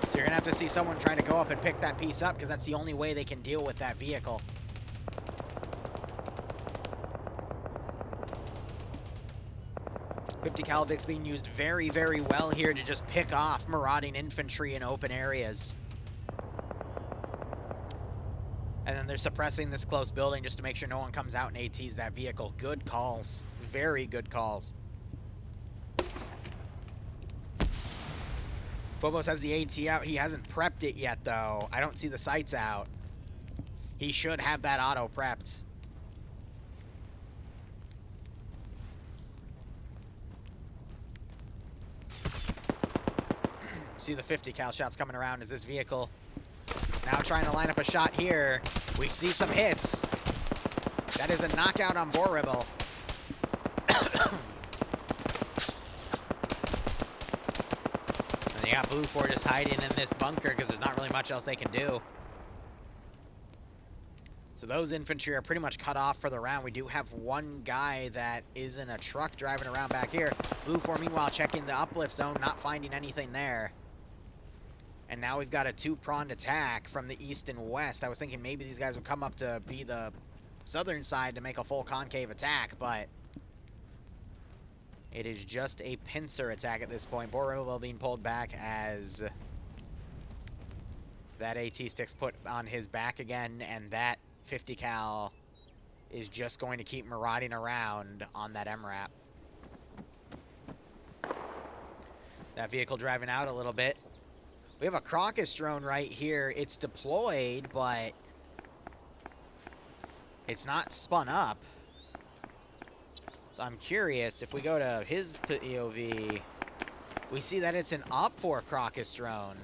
So you're going to have to see someone try to go up and pick that piece up because that's the only way they can deal with that vehicle. .50 Calvic's being used very, very well here to just pick off marauding infantry in open areas. And then they're suppressing this close building just to make sure no one comes out and ATs that vehicle. Good calls. Very good calls. Phobos has the AT out. He hasn't prepped it yet, though. I don't see the sights out. He should have that auto prepped. See the 50 cal shots coming around as this vehicle now trying to line up a shot here. We see some hits. That is a knockout on Boribble. And they got Blue 4 just hiding in this bunker because there's not really much else they can do. So those infantry are pretty much cut off for the round. We do have one guy that is in a truck driving around back here. Blue 4, meanwhile, checking the uplift zone, not finding anything there. And now we've got a two-pronged attack from the east and west. I was thinking maybe these guys would come up to be the southern side to make a full concave attack, but it is just a pincer attack at this point. Boribble being pulled back as that AT stick's put on his back again, and that 50 cal is just going to keep marauding around on that MRAP. That vehicle driving out a little bit. We have a Crocus drone right here. It's deployed, but it's not spun up. So I'm curious, if we go to his POV, we see that it's an OpFor Crocus drone.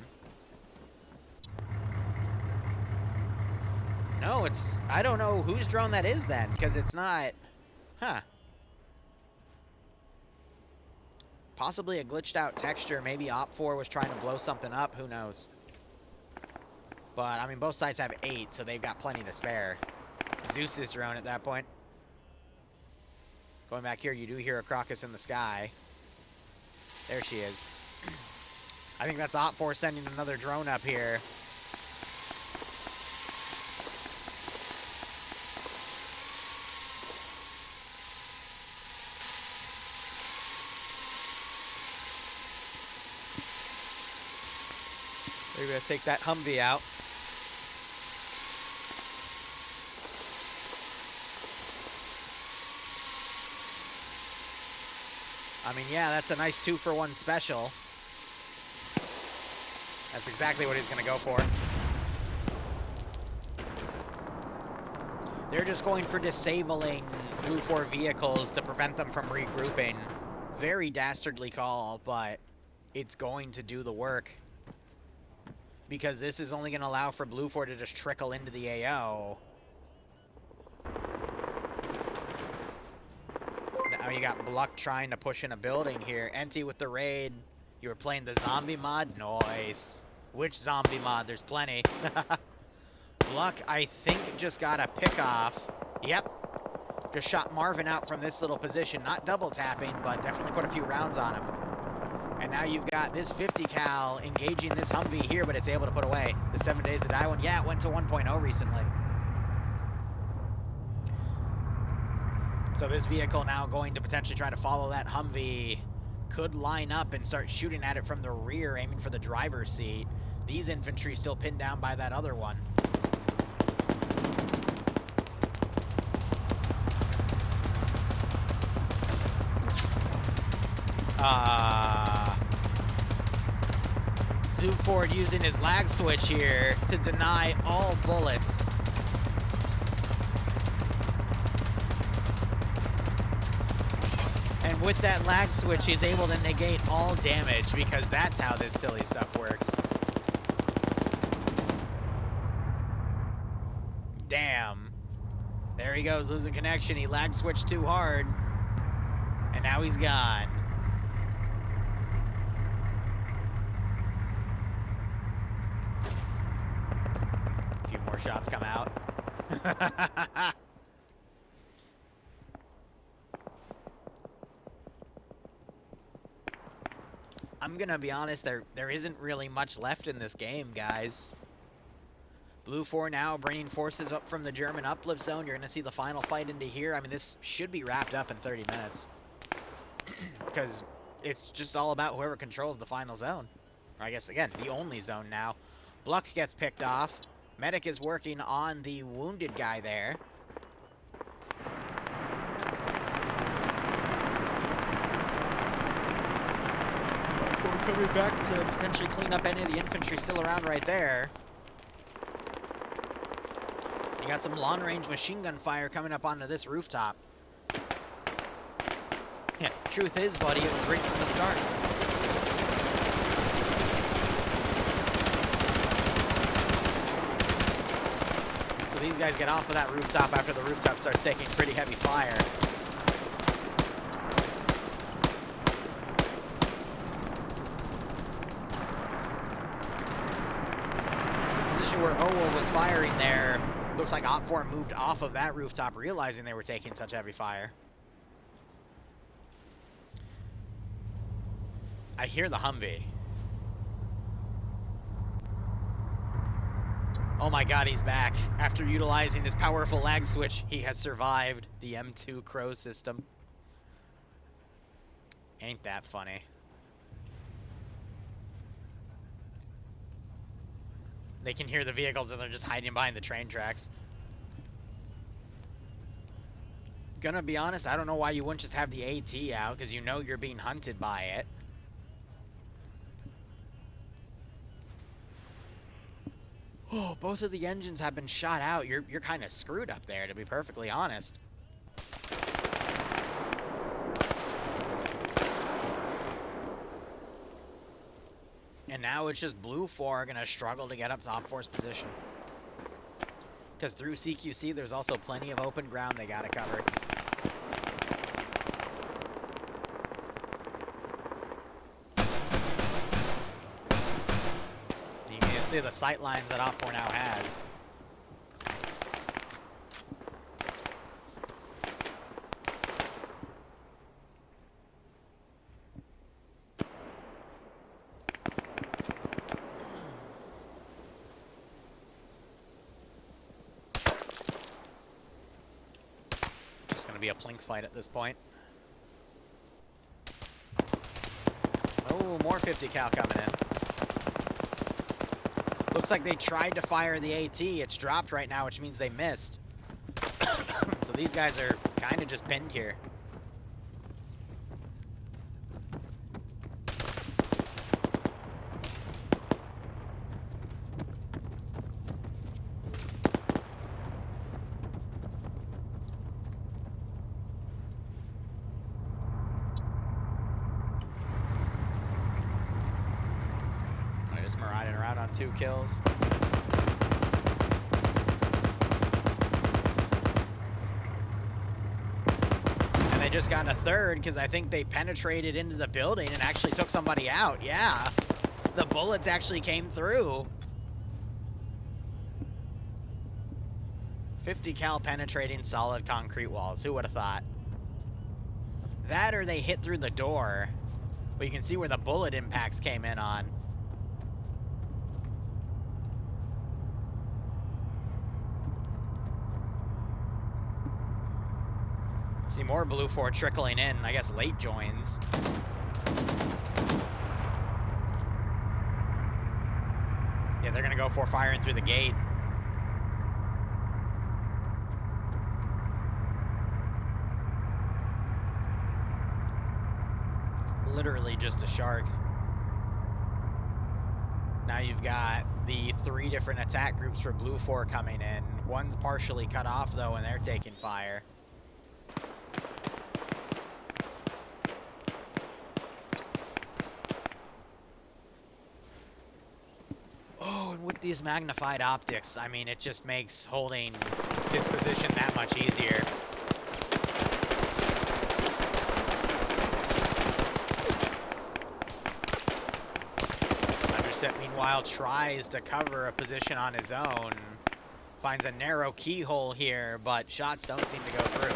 No, it's, I don't know whose drone that is then, because it's not, huh. Possibly a glitched out texture. Maybe OpFor was trying to blow something up. Who knows? But, I mean, both sides have 8, so they've got plenty to spare. Zeus's drone at that point. Going back here, you do hear a Crocus in the sky. There she is. I think that's OpFor sending another drone up here. We're going to take that Humvee out. I mean, yeah, that's a nice 2-for-1 special. That's exactly what he's going to go for. They're just going for disabling Blue 4 vehicles to prevent them from regrouping. Very dastardly call, but it's going to do the work. Because this is only going to allow for Blue 4 to just trickle into the AO. Now you got Bluck trying to push in a building here. Enti with the raid. You were playing the zombie mod? Nice. Which zombie mod? There's plenty. Bluck, I think, just got a pick off. Yep. Just shot Marvin out from this little position. Not double tapping, but definitely put a few rounds on him. And now you've got this 50 cal engaging this Humvee here, but it's able to put away. The 7 Days to Die one. Yeah, it went to 1.0 recently. So this vehicle now going to potentially try to follow that Humvee. Could line up and start shooting at it from the rear, aiming for the driver's seat. These infantry still pinned down by that other one. Zuford using his lag switch here to deny all bullets. And with that lag switch, he's able to negate all damage because that's how this silly stuff works. Damn. There he goes, losing connection. He lag switched too hard. And now he's gone. A few more shots come out. I'm gonna be honest, there isn't really much left in this game, guys. Blue 4 now bringing forces up from the German uplift zone. You're gonna see the final fight into here. I mean, this should be wrapped up in 30 minutes. Because it's just all about whoever controls the final zone. Or I guess, again, the only zone now. Bluck gets picked off. Medic is working on the wounded guy there. Coming back to potentially clean up any of the infantry still around right there. You got some long-range machine gun fire coming up onto this rooftop. Yeah, truth is, buddy, it was rigged from the start. So these guys get off of that rooftop after the rooftop starts taking pretty heavy fire. Where Owell was firing there, looks like OpFor moved off of that rooftop, realizing they were taking such heavy fire. I hear the Humvee. Oh my god, he's back. After utilizing his powerful lag switch, he has survived the M2 Crow system. Ain't that funny. They can hear the vehicles and they're just hiding behind the train tracks. Gonna be honest, I don't know why you wouldn't just have the AT out, because you know you're being hunted by it. Oh, both of the engines have been shot out. You're kind of screwed up there, to be perfectly honest. And now it's just Blue 4 going to struggle to get up to OpFor's position. Because through CQC, there's also plenty of open ground they got to cover. You can see the sight lines that OpFor now has. Be a plink fight at this point. Oh, more 50 cal coming in. Looks like they tried to fire the AT. It's dropped right now, which means they missed. So these guys are kind of just pinned here. just marauding around on 2 kills. And they just got a third because I think they penetrated into the building and actually took somebody out. Yeah, the bullets actually came through. 50 cal penetrating solid concrete walls. Who would have thought? That or they hit through the door. But you can see where the bullet impacts came in on. See more Blue 4 trickling in. I guess late joins. Yeah, they're going to go for firing through the gate. Literally just a shark. Now you've got the 3 different attack groups for Blue 4 coming in. One's partially cut off, though, and they're taking fire. Oh, and with these magnified optics, I mean, it just makes holding his position that much easier. Meanwhile, tries to cover a position on his own. Finds a narrow keyhole here, but shots don't seem to go through.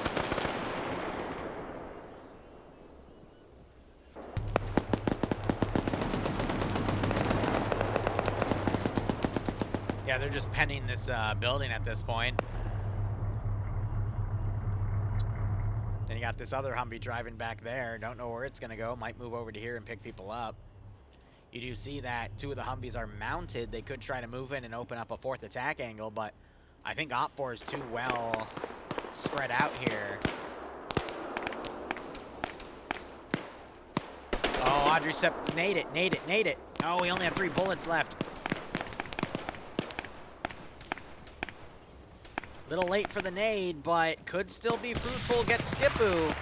Yeah, they're just penning this building at this point. Then you got this other Humvee driving back there. Don't know where it's going to go. Might move over to here and pick people up. You do see that 2 of the Humvees are mounted. They could try to move in and open up a 4th attack angle, but I think OpFor is too well spread out here. Oh, Audricep, nade it. Oh, we only have 3 bullets left. Little late for the nade, but could still be fruitful. Gets Skippoo.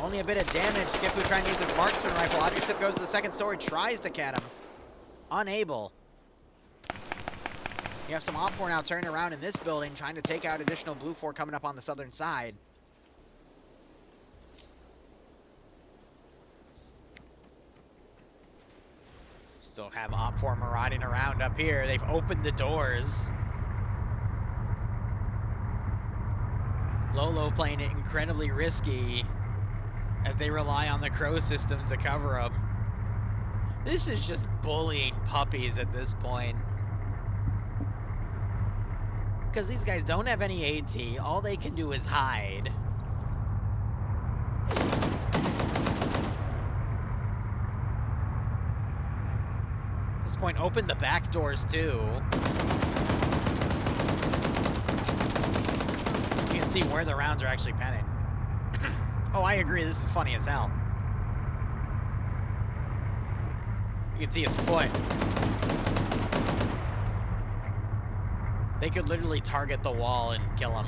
Only a bit of damage. Skippoo trying to use his marksman rifle. Audricep goes to the 2nd story, tries to cat him. Unable. You have some OpFor now turning around in this building, trying to take out additional Blue 4 coming up on the southern side. Still have OpFor marauding around up here. They've opened the doors. Lolo playing it incredibly risky as they rely on the Crow systems to cover them. This is just bullying puppies at this point. Because these guys don't have any AT. All they can do is hide. At this point, open the back doors too. You can see where the rounds are actually penning. Oh, I agree. This is funny as hell. You can see his foot. They could literally target the wall and kill him.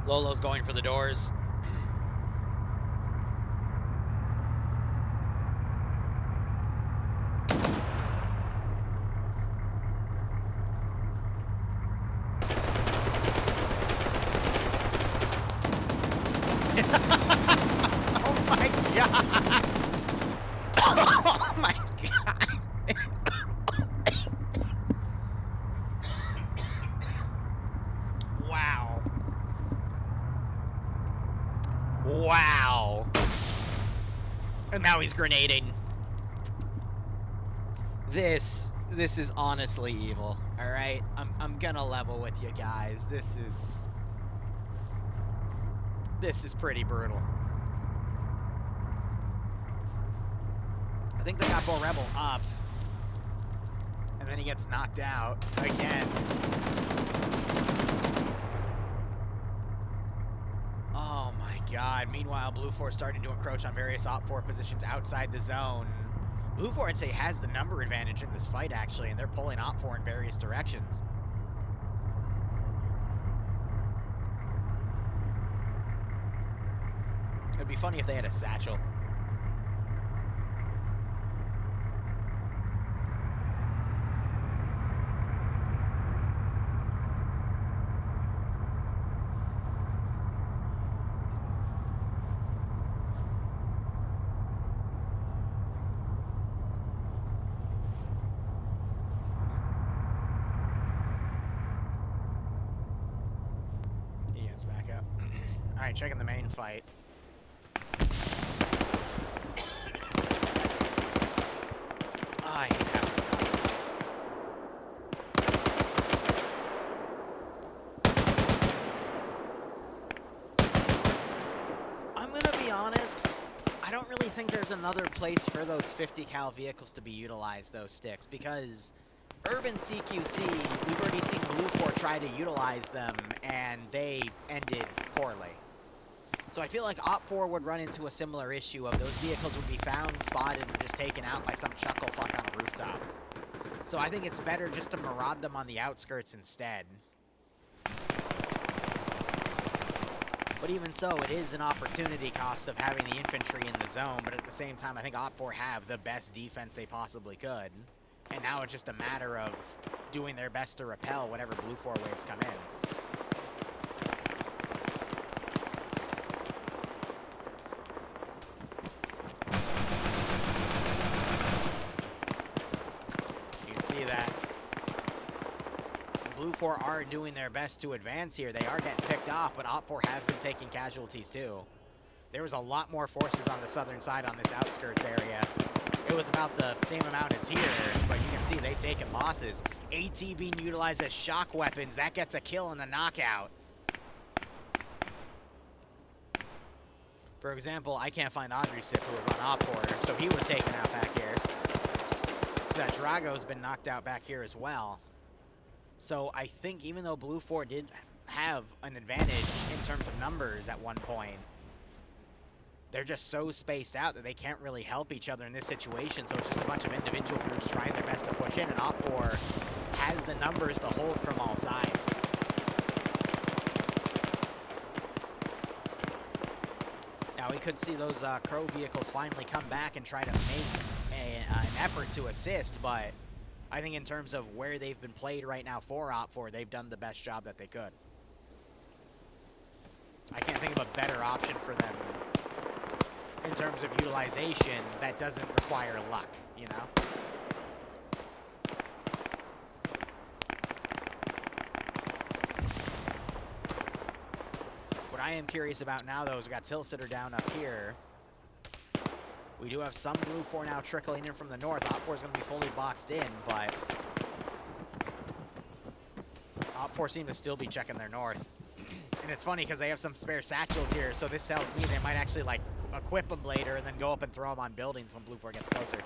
Lolo's going for the doors. Oh my god! Oh my god! Wow. Wow. And now he's grenading. This is honestly evil. All right? I'm gonna level with you guys. This is pretty brutal. I think they got Bo Rebel up. And then he gets knocked out again. Oh my god. Meanwhile, Blue 4 starting to encroach on various OpFor positions outside the zone. Blue 4, I'd say, has the number advantage in this fight, actually, and they're pulling OpFor in various directions. It'd be funny if they had a satchel. He gets back up. Alright, checking the main fight. I hate having this guy. I'm gonna be honest, I don't really think there's another place for those 50 cal vehicles to be utilized, those sticks, because Urban CQC, we've already seen Blue 4 try to utilize them, and they ended poorly. So I feel like OpFor would run into a similar issue of those vehicles would be found, spotted, and just taken out by some chuckle fuck on a rooftop. So I think it's better just to maraud them on the outskirts instead. But even so, it is an opportunity cost of having the infantry in the zone, but at the same time, I think OpFor have the best defense they possibly could. And now it's just a matter of doing their best to repel whatever Blue 4 waves come in. That Blue 4 are doing their best to advance here. They are getting picked off, but OpFor have been taking casualties too. There was a lot more forces on the southern side on this outskirts area. It was about the same amount as here, but you can see they've taken losses. AT being utilized as shock weapons. That gets a kill and a knockout. For example, I can't find Audrey Sip, who was on OpFor, so he was taken out back here. That Drago's been knocked out back here as well. So I think even though Blue 4 did have an advantage in terms of numbers at one point, they're just so spaced out that they can't really help each other in this situation. So it's just a bunch of individual groups trying their best to push in, and OpFor has the numbers to hold from all sides. Now we could see those Crow vehicles finally come back and try to make an effort to assist, but I think in terms of where they've been played right now for OpFor, they've done the best job that they could. I can't think of a better option for them in terms of utilization that doesn't require luck, you know? What I am curious about now, though, is we got Tilsitter down up here. We do have some Blue 4 now trickling in from the north. OpFor is going to be fully boxed in, but OpFor seem to still be checking their north. And it's funny because they have some spare satchels here, so this tells me they might actually like equip them later and then go up and throw them on buildings when Blue 4 gets closer.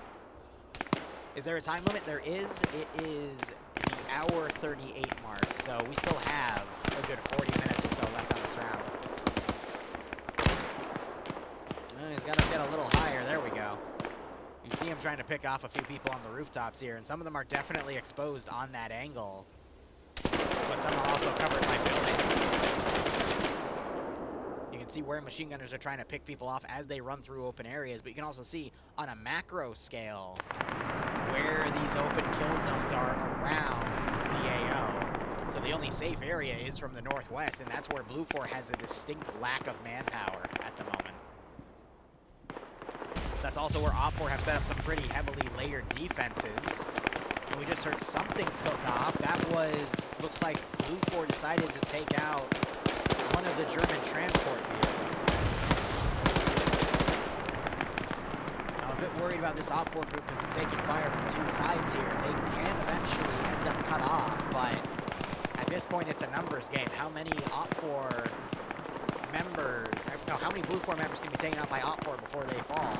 Is there a time limit? There is. It is the hour 38 mark, so we still have a good 40 minutes or so left on this round. He's got to get a little higher. There we go. You see him trying to pick off a few people on the rooftops here, and some of them are definitely exposed on that angle. But some are also covered by buildings. You can see where machine gunners are trying to pick people off as they run through open areas, but you can also see on a macro scale where these open kill zones are around the AO. So the only safe area is from the northwest, and that's where Blue 4 has a distinct lack of manpower at the moment. That's also where OpFor have set up some pretty heavily layered defenses. And we just heard something cook off. That was, looks like Blue 4 decided to take out one of the German transport vehicles. Now, I'm a bit worried about this OpFor group because it's taking fire from two sides here. They can eventually end up cut off, but at this point it's a numbers game. How many OpFor members, no, how many Blue 4 members can be taken out by OpFor before they fall?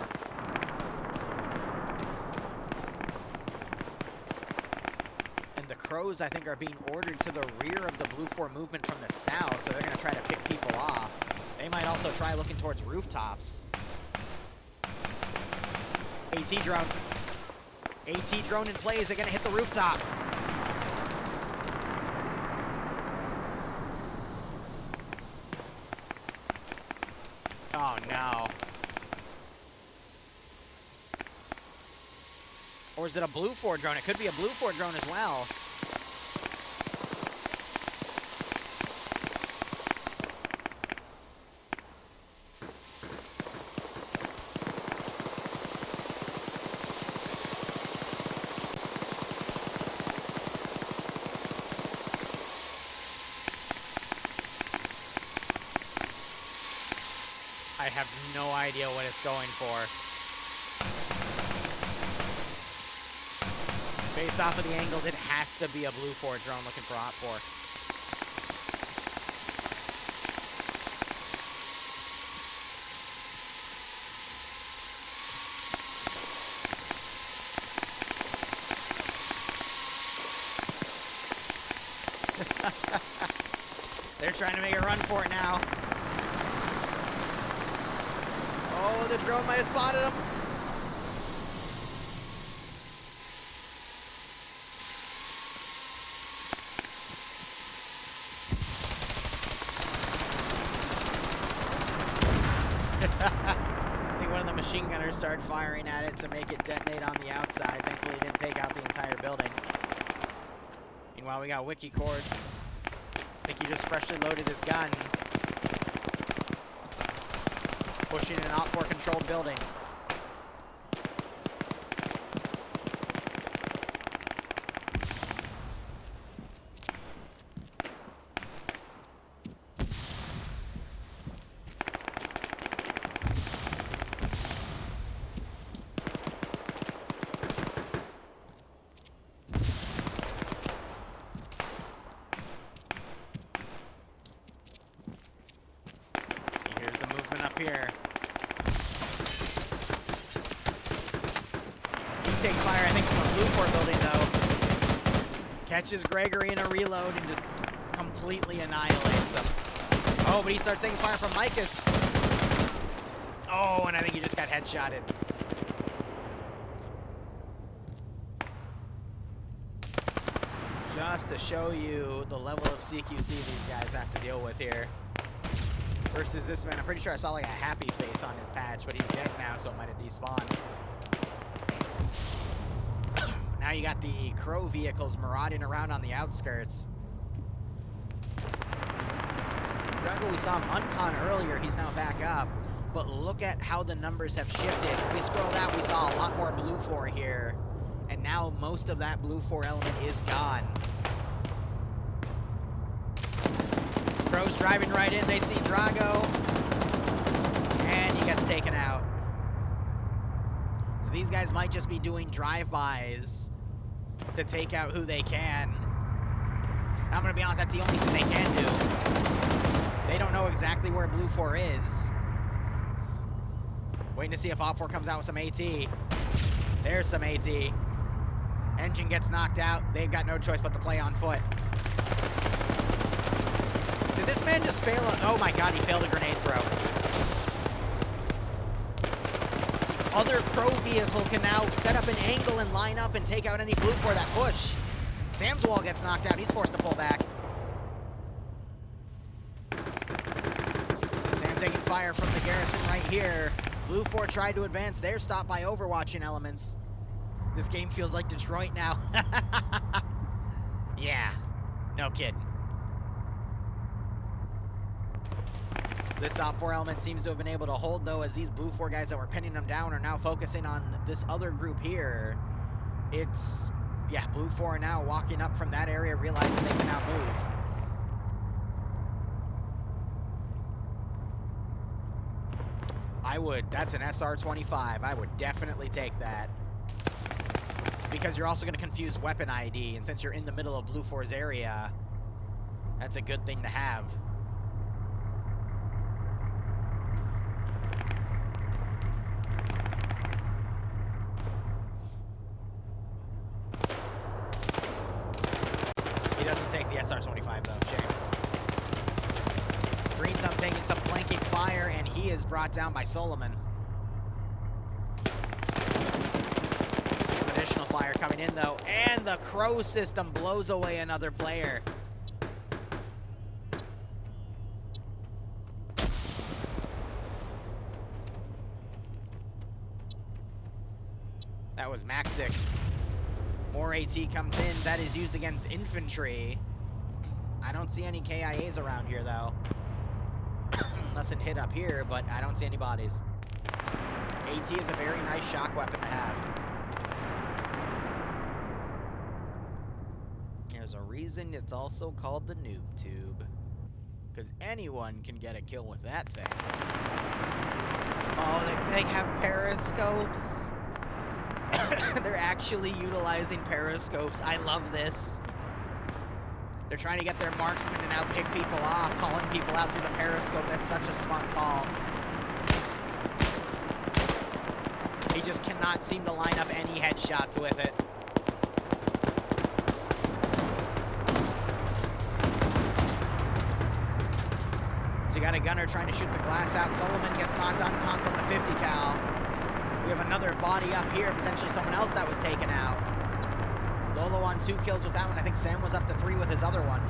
Crows, I think, are being ordered to the rear of the Blue 4 movement from the south, so they're going to try to pick people off. They might also try looking towards rooftops. AT drone. AT drone in play. Is it going to hit the rooftop? Oh, no. Or is it a Blue 4 drone? It could be a Blue 4 drone as well. I have no idea what it's going for. Based off of the angles, it has to be a Blue 4 drone looking for OpFor. They're trying to make a run for it now. Oh, the drone might have spotted him. I think one of the machine gunners started firing at it to make it detonate on the outside. Thankfully, it didn't take out the entire building. Meanwhile, we got Wiki Quartz. I think he just freshly loaded his gun. Pushing an OpFor controlled building. Here's the movement up here. Takes fire, I think, from a Blue 4 building, though. Catches Gregory in a reload and just completely annihilates him. Oh, but he starts taking fire from Micus. Oh, and I think he just got headshotted. Just to show you the level of CQC these guys have to deal with here. Versus this man, I'm pretty sure I saw like a happy face on his patch, but he's dead now, so it might have despawned. Now you got the Crow vehicles marauding around on the outskirts. Drago, we saw him uncon earlier. He's now back up. But look at how the numbers have shifted. We scrolled out, we saw a lot more Blue 4 here. And now most of that Blue 4 element is gone. Crow's driving right in. They see Drago. And he gets taken out. So these guys might just be doing drive-bys to take out who they can. And I'm going to be honest, that's the only thing they can do. They don't know exactly where Blue 4 is. Waiting to see if OpFor comes out with some AT. There's some AT. Engine gets knocked out. They've got no choice but to play on foot. Did this man just fail? Oh my god, he failed a grenade throw. Other Crow vehicle can now set up an angle and line up and take out any Blue 4 that push. Sam's wall gets knocked out. He's forced to pull back. Sam taking fire from the garrison right here. Blue 4 tried to advance. They're stopped by overwatching elements. This game feels like Detroit now. Yeah, no kidding. This OpFor element seems to have been able to hold, though, as these Blue 4 guys that were pinning them down are now focusing on this other group here. It's, yeah, Blue 4 now walking up from that area, realizing they can now move. I would, that's an SR-25. I would definitely take that. Because you're also going to confuse weapon ID, and since you're in the middle of Blue 4's area, that's a good thing to have. He doesn't take the SR-25 though, shame. Green Thumb taking some flanking fire, and he is brought down by Solomon. But additional fire coming in, though. And the Crow system blows away another player. That was Maxic. More AT comes in. That is used against infantry. I don't see any KIAs around here, though. Mustn't hit up here, but I don't see any bodies. AT is a very nice shock weapon to have. There's a reason it's also called the noob tube. Because anyone can get a kill with that thing. Oh, they have periscopes. They're actually utilizing periscopes. I love this. They're trying to get their marksmen to now pick people off, calling people out through the periscope. That's such a smart call. He just cannot seem to line up any headshots with it. So you got a gunner trying to shoot the glass out. Solomon gets knocked uncon from the 50 cal. We have another body up here, potentially someone else that was taken out. Lolo on 2 kills with that one. I think Sam was up to 3 with his other one.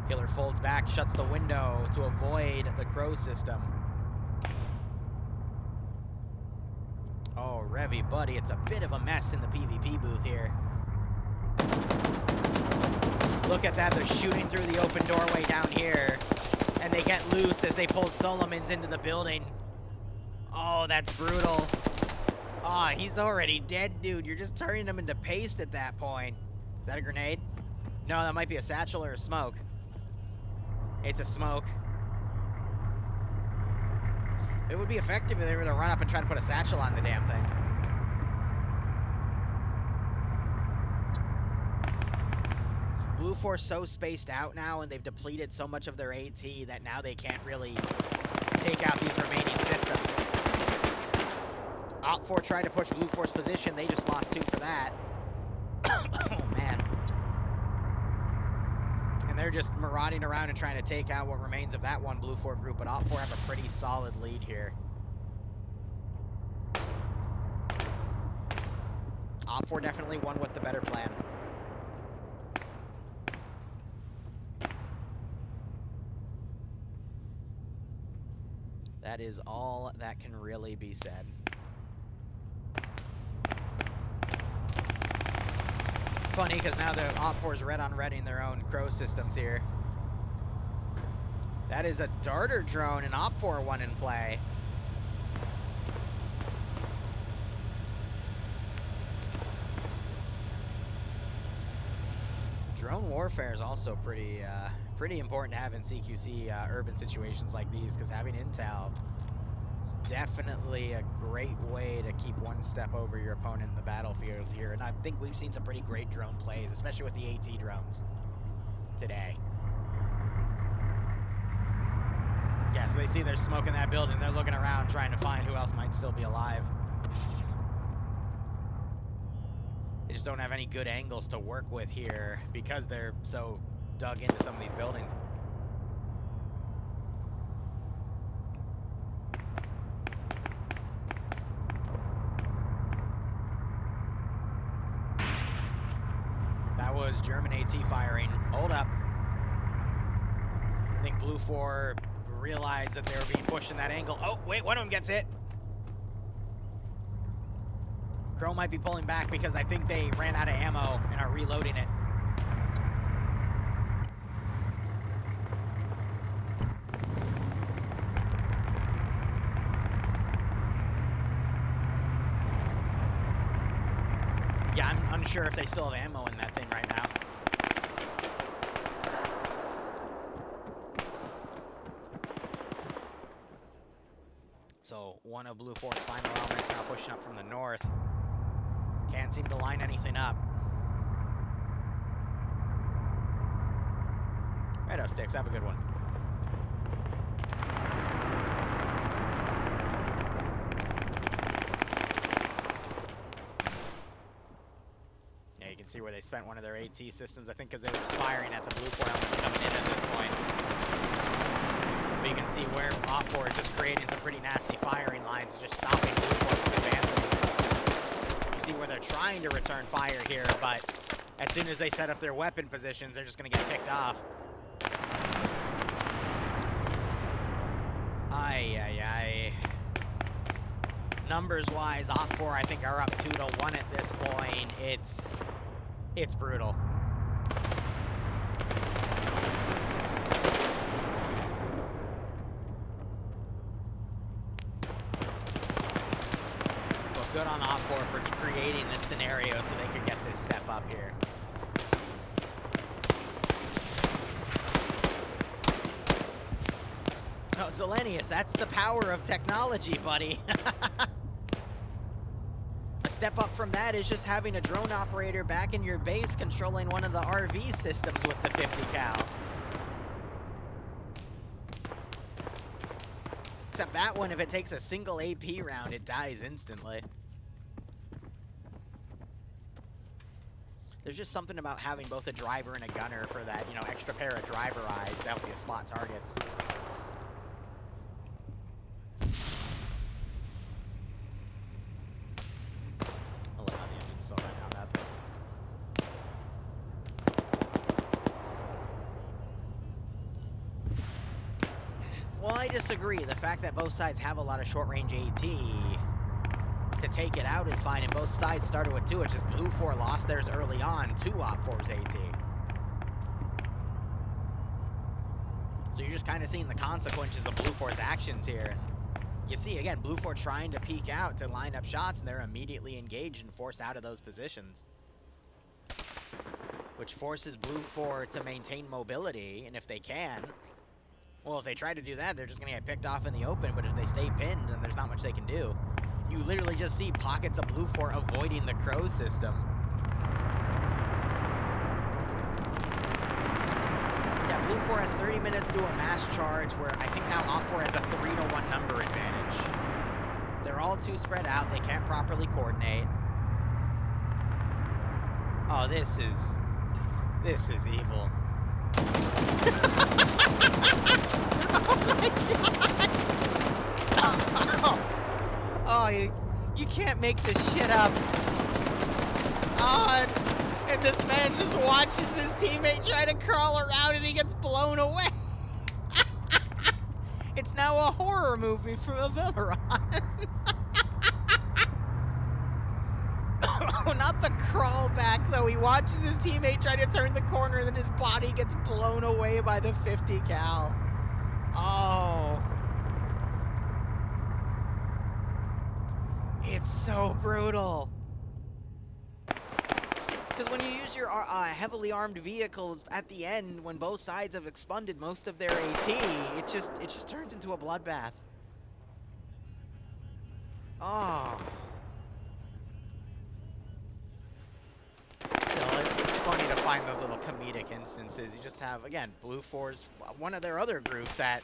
Killer folds back, shuts the window to avoid the Crow system. Oh, Revy, buddy, it's a bit of a mess in the PvP booth here. Look at that, they're shooting through the open doorway down here. And they get loose as they pulled Solomons into the building. Oh, that's brutal. Oh, he's already dead, dude. You're just turning him into paste at that point. Is that a grenade? No, that might be a satchel or a smoke. It's a smoke. It would be effective if they were to run up and try to put a satchel on the damn thing. Blue Force so spaced out now, and they've depleted so much of their AT that now they can't really take out these remaining systems. OpFor tried to push Blue Force position. They just lost 2 for that. Oh, man. And they're just marauding around and trying to take out what remains of that one Blue Force group, but OpFor have a pretty solid lead here. OpFor definitely won with the better plan. That is all that can really be said. It's funny because now the OpFor's red on redding their own Crow systems here. That is a darter drone, and OpFor one in play. Drone warfare is also pretty important to have in CQC urban situations like these, because having intel is definitely a great way to keep one step over your opponent in the battlefield here. And I think we've seen some pretty great drone plays, especially with the AT drones today. Yeah, so they see there's smoke in that building. They're looking around trying to find who else might still be alive. They just don't have any good angles to work with here because they're so dug into some of these buildings. That was German AT firing. Hold up. I think Blue 4 realized that they were being pushed in that angle. Oh, wait, one of them gets hit. Crow might be pulling back because I think they ran out of ammo and are reloading it. Yeah, I'm unsure if they still have ammo in that thing right now. So one of Blue Force's final elements now pushing up from the north. Can't seem to line anything up. Righto, Sticks. Have a good one. Yeah, you can see where they spent one of their AT systems, I think because they were just firing at the Blue 4 element coming in at this point. But you can see see where OpFor is just creating some pretty nasty firing lines, just stopping BlueFor from advancing. You see where they're trying to return fire here, but as soon as they set up their weapon positions, they're just going to get picked off. Ay. Numbers-wise, OpFor, I think, are up 2-1 at this point. It's brutal. But good on OpFor for creating this scenario so they could get this step up here. No, Zelenius, that's the power of technology, buddy. A step up from that is just having a drone operator back in your base controlling one of the RV systems with the 50 cal. Except that one, if it takes a single AP round, it dies instantly. There's just something about having both a driver and a gunner for that, you know, extra pair of driver eyes to help you spot targets. Well, I disagree. The fact that both sides have a lot of short-range AT to take it out is fine, and both sides started with 2. It's just BlueFor lost theirs early on to OpFor's AT. So you're just kind of seeing the consequences of BlueFor's actions here. And you see, again, BlueFor trying to peek out to line up shots, and they're immediately engaged and forced out of those positions, which forces BlueFor to maintain mobility, and if they can... Well, if they try to do that, they're just going to get picked off in the open, but if they stay pinned, then there's not much they can do. You literally just see pockets of BlueFor avoiding the Crow system. Yeah, BlueFor has 30 minutes to do a mass charge, where I think now OpFor has a 3-1 number advantage. They're all too spread out. They can't properly coordinate. Oh, this is evil. Oh my god! Oh, you can't make this shit up. Oh, and this man just watches his teammate try to crawl around and he gets blown away. It's now a horror movie from a Valorant. Oh, not the crawl back though. He watches his teammate try to turn the corner and then his body gets blown away by the 50 cal. Oh. It's so brutal. Because when you use your heavily armed vehicles at the end, when both sides have expended most of their AT, it just turns into a bloodbath. Oh. Still, it's funny to find those little comedic instances. You just have, again, BlueFor's one of their other groups that...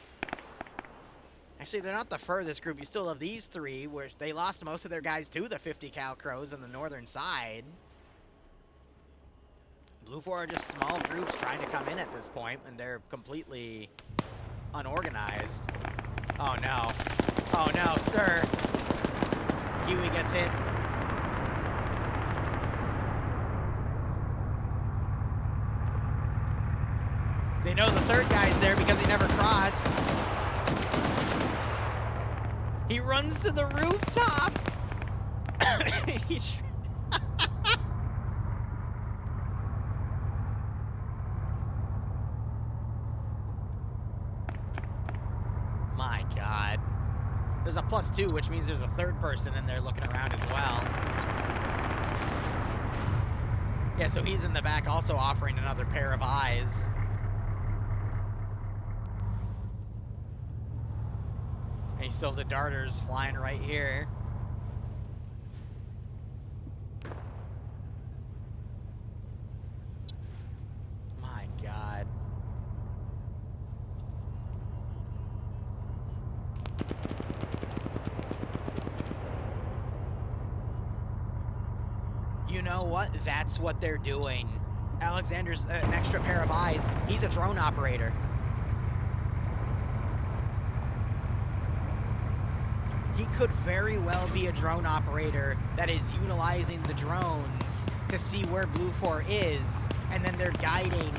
Actually, they're not the furthest group. You still have these 3, where they lost most of their guys to the 50 cal Crows on the northern side. BlueFor are just small groups trying to come in at this point, and they're completely unorganized. Oh, no. Oh, no, sir. Huey gets hit. They know the third guy's there because he never crossed. He runs to the rooftop. My God. There's a +2, which means there's a third person in there looking around as well. Yeah, so he's in the back also offering another pair of eyes. And you still have the darters flying right here. My God. You know what? That's what they're doing. Alexander's an extra pair of eyes. He's a drone operator. He could very well be a drone operator that is utilizing the drones to see where Blue 4 is, and then they're guiding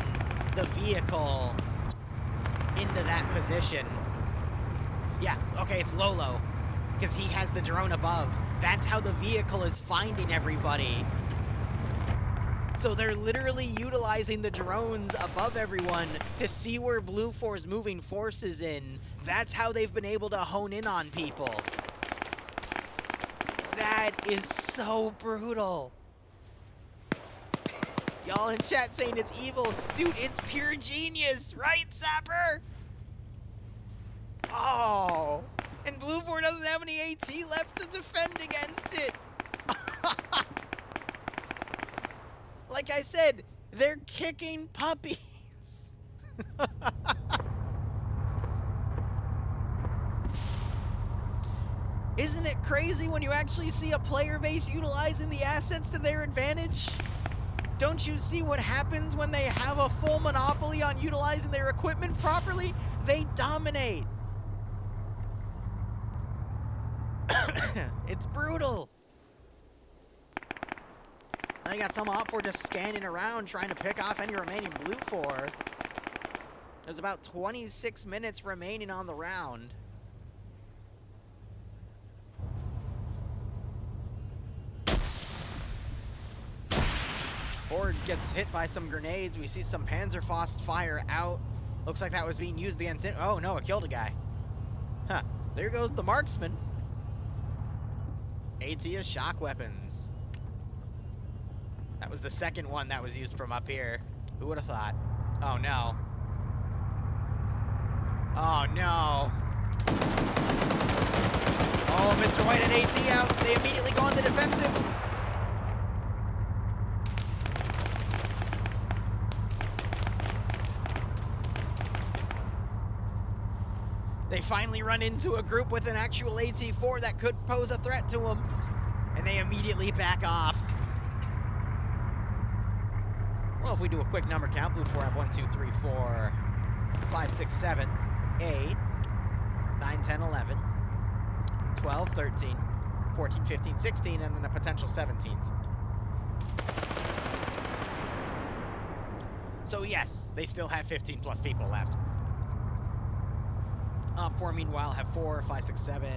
the vehicle into that position. Yeah, okay, it's Lolo, because he has the drone above. That's how the vehicle is finding everybody. So they're literally utilizing the drones above everyone to see where Blue 4's moving forces in. That's how they've been able to hone in on people. That is so brutal. Y'all in chat saying it's evil. Dude, it's pure genius, right, Sapper? Oh. And Blue 4 doesn't have any AT left to defend against it. Like I said, they're kicking puppies. Isn't it crazy when you actually see a player base utilizing the assets to their advantage? Don't you see what happens when they have a full monopoly on utilizing their equipment properly? They dominate. It's brutal. Now you got some OpFor just standing around trying to pick off any remaining Blue 4. There's about 26 minutes remaining on the round. Ford gets hit by some grenades. We see some Panzerfaust fire out. Looks like that was being used against it. Oh no, it killed a guy. Huh. There goes the marksman. AT is shock weapons. That was the second one that was used from up here. Who would have thought? Oh no. Oh no. Oh, Mr. White and AT out. They immediately go on the defensive. They finally run into a group with an actual AT4 that could pose a threat to them. And they immediately back off. Well, if we do a quick number count, Blue 4 have 1, 2, 3, 4, 5, 6, 7, 8, 9, 10, 11, 12, 13, 14, 15, 16, and then a potential 17th. So yes, they still have 15 plus people left. OpFor, meanwhile, have 4, 5, 6, 7,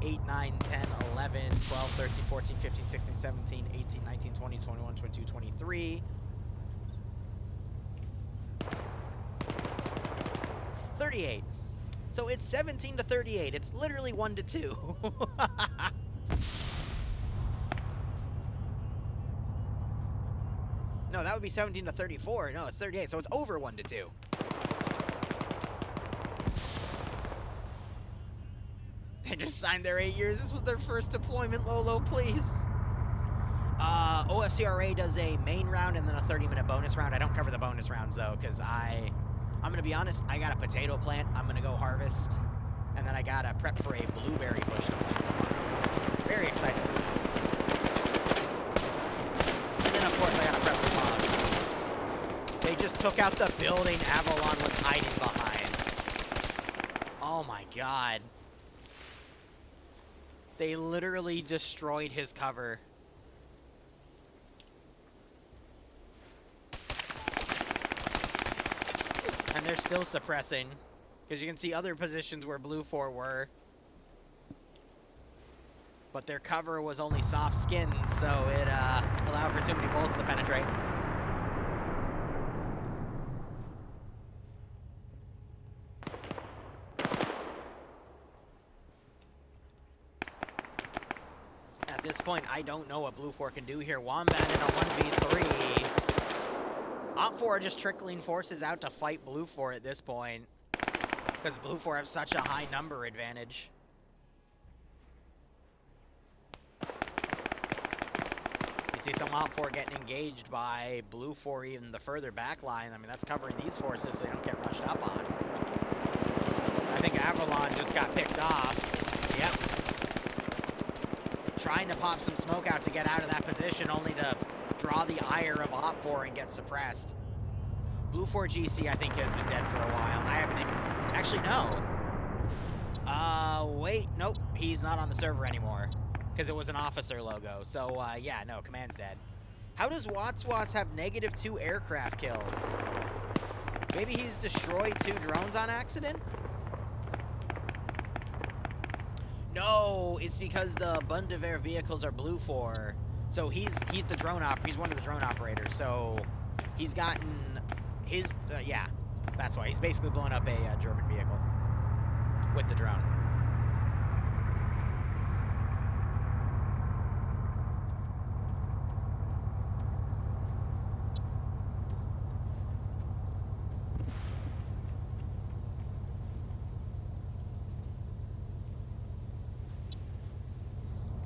8, 9, 10, 11, 12, 13, 14, 15, 16, 17, 18, 19, 20, 21, 22, 23. 38. So it's 17 to 38. It's literally 1 to 2. No, that would be 17 to 34. No, it's 38. So it's over 1 to 2. They just signed their 8 years. This was their first deployment, Lolo, please. OFCRA does a main round and then a 30-minute bonus round. I don't cover the bonus rounds, though, because I'm going to be honest, I got a potato plant I'm going to go harvest, and then I got to prep for a blueberry bush to plant tomorrow. Very excited for that. And then, of course, I got to prep for fog. They just took out the building Avalon was hiding behind. Oh, my God. They literally destroyed his cover. And they're still suppressing. Because you can see other positions where Blue 4 were. But their cover was only soft skinned, so it allowed for too many bullets to penetrate. At this point, I don't know what Blue 4 can do here. Wombat in a 1v3. OpFor are just trickling forces out to fight Blue 4 at this point. Because Blue 4 have such a high number advantage. You see some OpFor getting engaged by Blue 4 even the further back line. I mean, that's covering these forces so they don't get rushed up on. I think Avalon just got picked off. Yep. Trying to pop some smoke out to get out of that position, only to draw the ire of OpFor and get suppressed. Blue 4 GC, I think, has been dead for a while. I haven't even... Actually, no. Wait, nope, he's not on the server anymore, because it was an officer logo, so, yeah, no, command's dead. How does WOTS have -2 aircraft kills? Maybe he's destroyed 2 drones on accident? No, it's because the Bundewehr vehicles are blue for, so he's the drone he's one of the drone operators, so he's gotten his, yeah, that's why. He's basically blown up a German vehicle with the drone.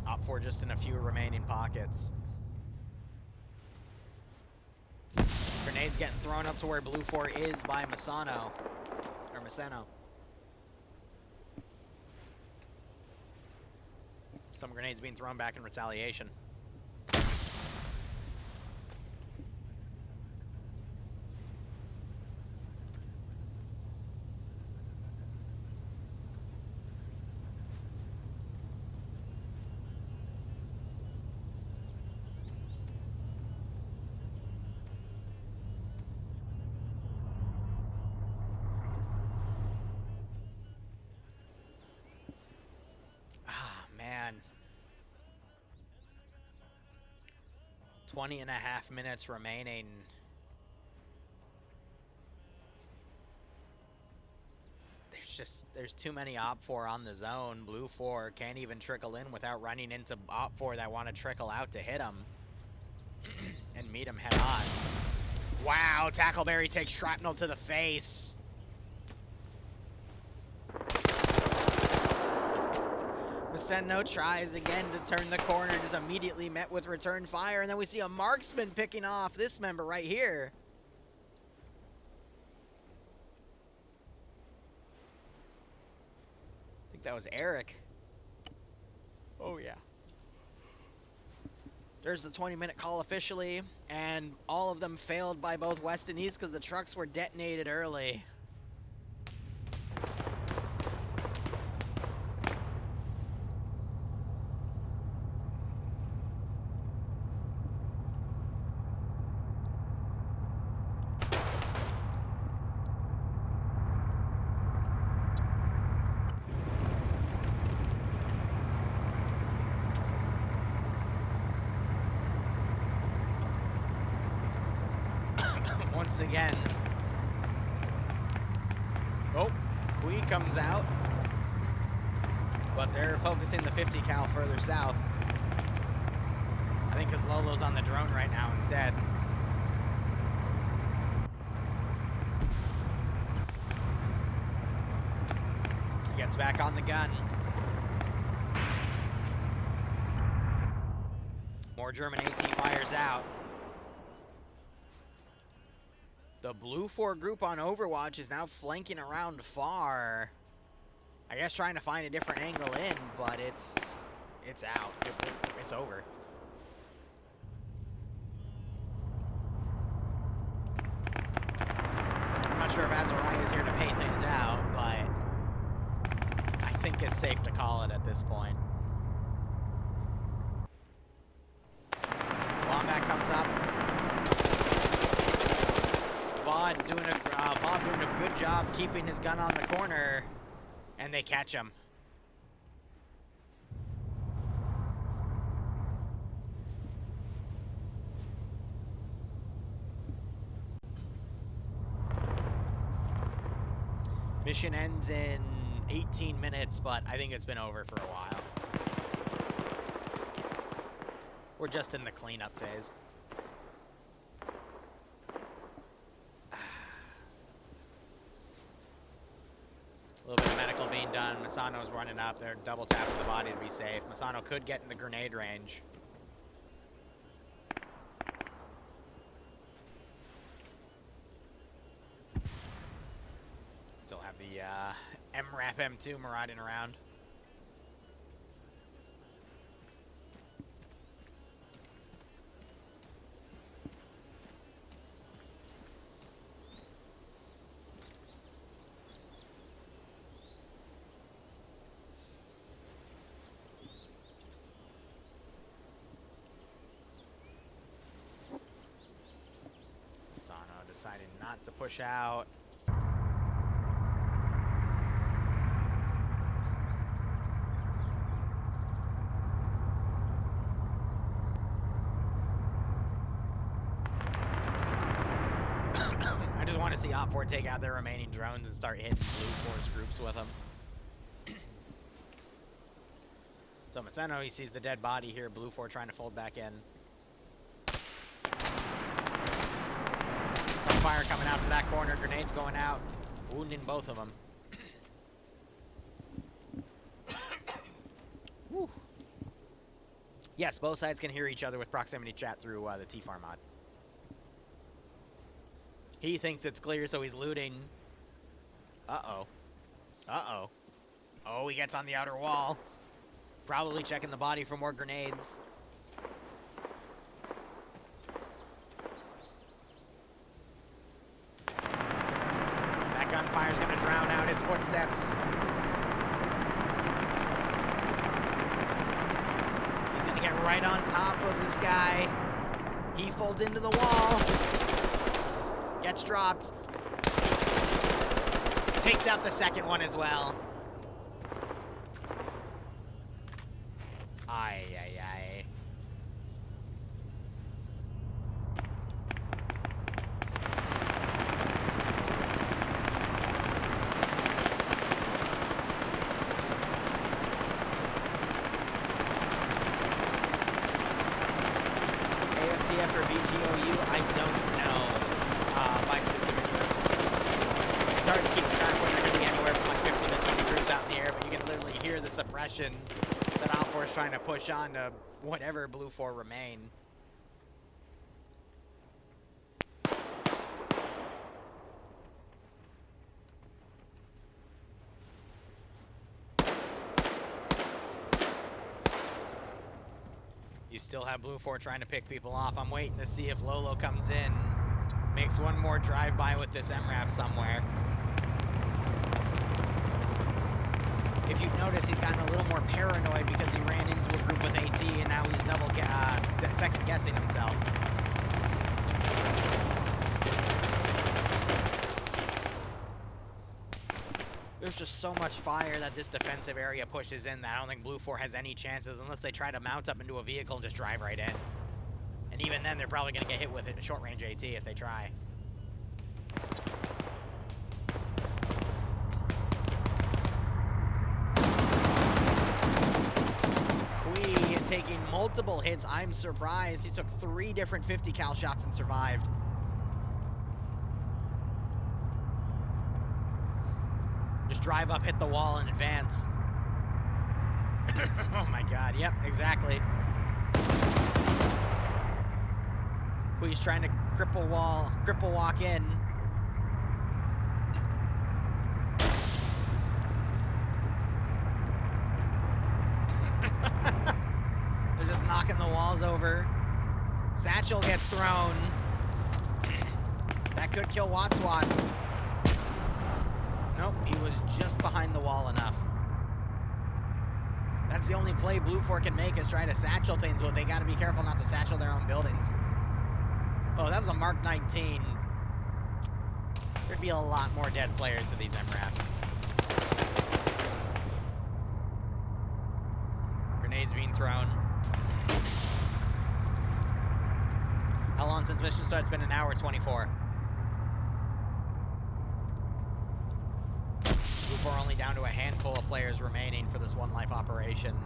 OpFor just in a few remaining pockets. Grenades getting thrown up to where Blue 4 is by Masano. Or Maseno. Some grenades being thrown back in retaliation. Ah, man. 20.5 minutes remaining. There's too many OpFor on the zone. Blue 4 can't even trickle in without running into OpFor that want to trickle out to hit him. And meet him head on. Wow, Tackleberry takes shrapnel to the face. Maseno tries again to turn the corner, just immediately met with return fire, and then we see a marksman picking off this member right here. I think that was Eric. Oh, yeah. There's the 20-minute call officially, and all of them failed by both West and East because the trucks were detonated early. Once again. Oh, Kui comes out. But they're focusing the 50 cal further south. I think because Lolo's on the drone right now instead. He gets back on the gun. More German AT fires out. The Blue 4 group on Overwatch is now flanking around far. I guess trying to find a different angle in, but it's out. It's over. I'm not sure if Azariah is here to pay things out, but I think it's safe to call it at this point. Wombat comes up. VOD doing a good job keeping his gun on the corner, and they catch him. Mission ends in 18 minutes, but I think it's been over for a while. We're just in the cleanup phase. A little bit of medical being done. Masano's running up. They're double tapping the body to be safe. Masano could get in the grenade range. Still have the MRAP M2 marauding around. deciding not to push out. I just want to see OpFor take out their remaining drones and start hitting Blue Force groups with them. So Maceno, he sees the dead body here. Blue 4 trying to fold back in. Some fire coming out to that corner. Grenades going out. Wounding both of them. Woo. Yes, both sides can hear each other with proximity chat through the T-Far mod. He thinks it's clear, so he's looting. Uh-oh. Uh-oh. Oh, he gets on the outer wall. Probably checking the body for more grenades. That gunfire's gonna drown out his footsteps. He's gonna get right on top of this guy. He folds into the wall. Gets dropped. Takes out the second one as well. Ay, ay, ay. AFTF or VGOU, I don't know by specific groups. It's hard to keep track when they're getting anywhere from like 50 to 20 groups out in the air, but you can literally hear the suppression that OpFor is trying to push on to whatever Blue 4 remain. You still have Blue 4 trying to pick people off. I'm waiting to see if Lolo comes in, makes one more drive-by with this MRAP somewhere. If you've noticed, he's gotten a little more paranoid because he ran into a group with AT, and now he's second-guessing himself. There's just so much fire that this defensive area pushes in that I don't think Blue 4 has any chances unless they try to mount up into a vehicle and just drive right in. And even then, they're probably going to get hit with a short-range AT if they try. Taking multiple hits. I'm surprised. He took 3 different 50 cal shots and survived. Just drive up, hit the wall, and advance. Oh my god, yep, exactly. Quee's trying to cripple walk in. Knocking the walls over. Satchel gets thrown. That could kill Watts. Nope, he was just behind the wall enough. That's the only play Blue 4 can make is try to satchel things, but they gotta be careful not to satchel their own buildings. Oh, that was a Mark 19. There'd be a lot more dead players to these MRAPs. Grenades being thrown. How long since mission start? It's been an hour 24. Blue 4 only down to a handful of players remaining for this one life operation.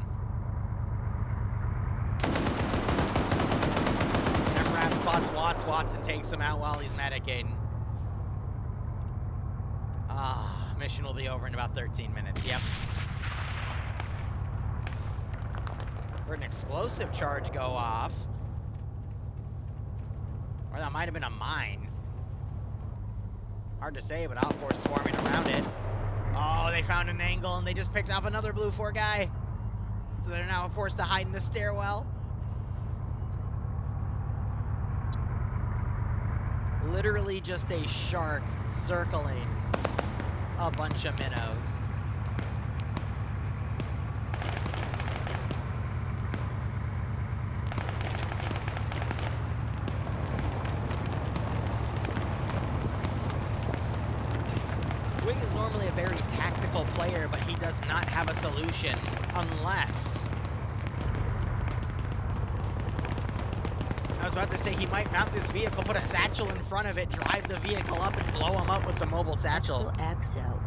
MRAP spots Watts and takes him out while he's medicating. Mission will be over in about 13 minutes. Yep. Heard an explosive charge go off. Or that might have been a mine. Hard to say, but OpFor's swarming around it. Oh, they found an angle and they just picked off another Blue 4 guy. So they're now forced to hide in the stairwell. Literally just a shark circling a bunch of minnows. Swing is normally a very tactical player, but he does not have a solution unless... I was about to say he might mount this vehicle, put a satchel in front of it, drive the vehicle up, and blow him up with the mobile satchel. XOXO.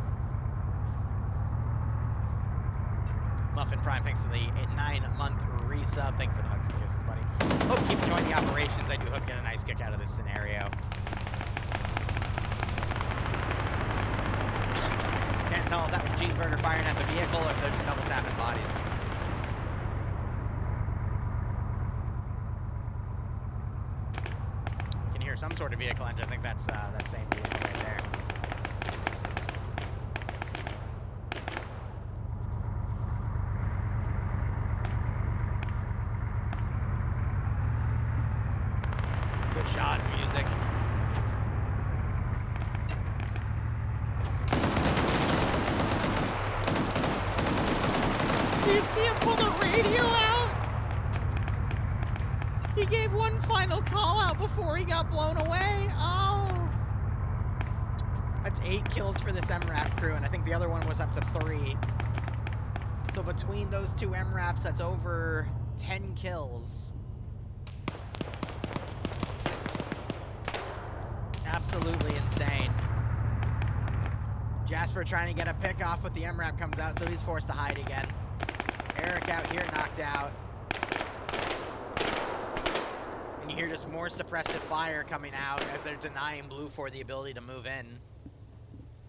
Muffin Prime, thanks for the 9-month resub. Thank you for the hugs and kisses, buddy. Hope you keep enjoying the operations. I do hope you get a nice kick out of this scenario. Can't tell if that was Cheeseburger firing at the vehicle or if they're just double tapping bodies. You can hear some sort of vehicle engine. I think that's that same vehicle right there. Good shots, music. Do you see him pull the radio out? He gave one final call out before he got blown away. Oh. That's 8 kills for this MRAP crew, and I think the other one was up to 3. So between those two MRAPs, that's over 10 kills. Absolutely insane. Jasper trying to get a pick off, but the MRAP comes out, so he's forced to hide again. Eric out here knocked out. And you hear just more suppressive fire coming out as they're denying Blue4 the ability to move in.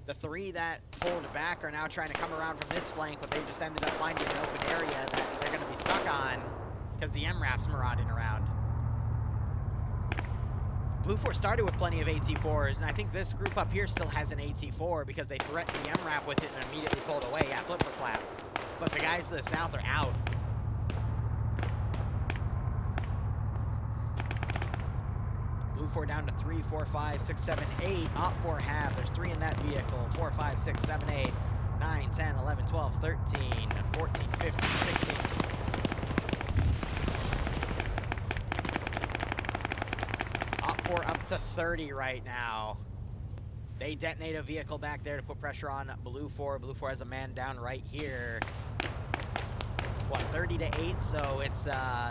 The 3 that pulled back are now trying to come around from this flank, but they just ended up finding an open area that they're going to be stuck on because the MRAP's marauding around. Blue4 started with plenty of AT4s, and I think this group up here still has an AT4 because they threatened the MRAP with it and immediately pulled away. Yeah, flip for flap. But the guys to the south are out. Blue4 down to 3, 4, 5, 6, 7, 8. OpFor have. There's 3 in that vehicle. 4, 5, 6, 7, 8, 9, 10, 11, 12, 13, 14, 15, 16. OpFor up to 30 right now. They detonate a vehicle back there to put pressure on Blue4. Blue4 has a man down right here. What, 30 to 8? So it's